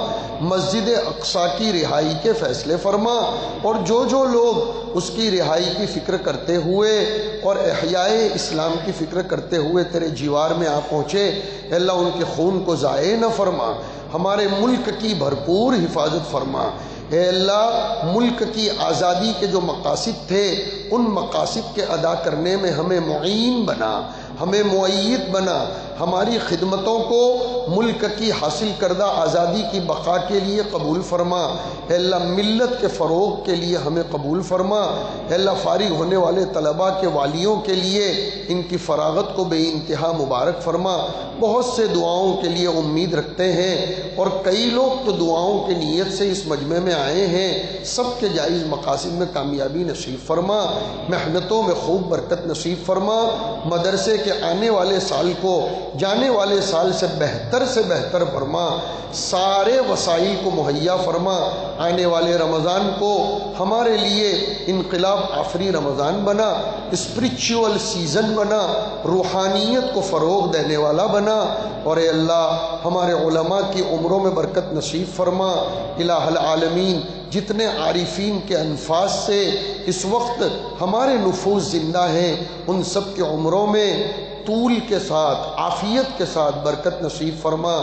مسجد اقصیٰ کی رہائی کے فیصلے فرما، اور جو لوگ اس کی رہائی کی فکر کرتے ہوئے اور احیاء اسلام کی فکر کرتے ہوئے تیرے جیوار میں آ پہنچے، اے اللہ ان کے خون کو ضائع نہ فرما۔ ہمارے ملک کی بھرپور حفاظت فرما۔ اے اللہ، ملک کی آزادی کے جو مقاصد تھے، ان مقاصد کے ادا کرنے میں ہمیں معین بنا، ہمیں معید بنا۔ ہماری خدمتوں کو ملک کی حاصل کردہ آزادی کی بقا کے لیے قبول فرما۔ اے اللہ، ملت کے فروغ کے لیے ہمیں قبول فرما۔ اے اللہ، فارغ ہونے والے طلباء کے والیوں کے لیے ان کی فراغت کو بے انتہا مبارک فرما۔ بہت سے دعاؤں کے لیے امید رکھتے ہیں اور کئی لوگ تو دعاؤں کی نیت سے اس مجمع میں آئے ہیں، سب کے جائز مقاصد میں کامیابی نصیب فرما، محنتوں میں خوب برکت نصیب فرما۔ مدرسے کے آنے والے سال کو جانے والے سال سے بہتر فرما، سارے وسائل کو مہیا فرما۔ آنے والے رمضان کو ہمارے لیے انقلاب آفری رمضان بنا، اسپریچول سیزن بنا، روحانیت کو فروغ دینے والا بنا، اور اے اللہ ہمارے علماء کی عمروں میں برکت نصیب فرما۔ الہ العالمین، جتنے عارفین کے انفاس سے اس وقت ہمارے نفوس زندہ ہیں، ان سب کی عمروں میں طول کے ساتھ عافیت کے ساتھ برکت نصیب فرما۔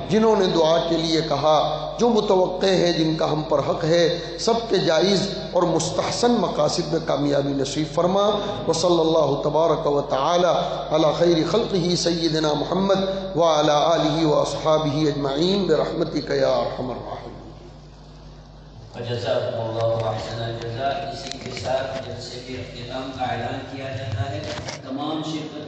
جنہوں نے دعا کے لیے کہا، جو متوقع ہیں، جن کا ہم پر حق ہے، سب کے جائز اور مستحسن مقاصد میں کامیابی نصیب فرما۔ وصلی اللہ تبارک و تعالی علی خیر خلقہ سیدنا محمد وعلی آلہ واصحابہ اجمعین برحمتک یا ارحم الراحمین۔ جزاکم اللہ احسن الجزاء۔ اسی کے ساتھ جلسے کے اختتام کا اعلان کیا جاتا ہے۔ تمام شرکت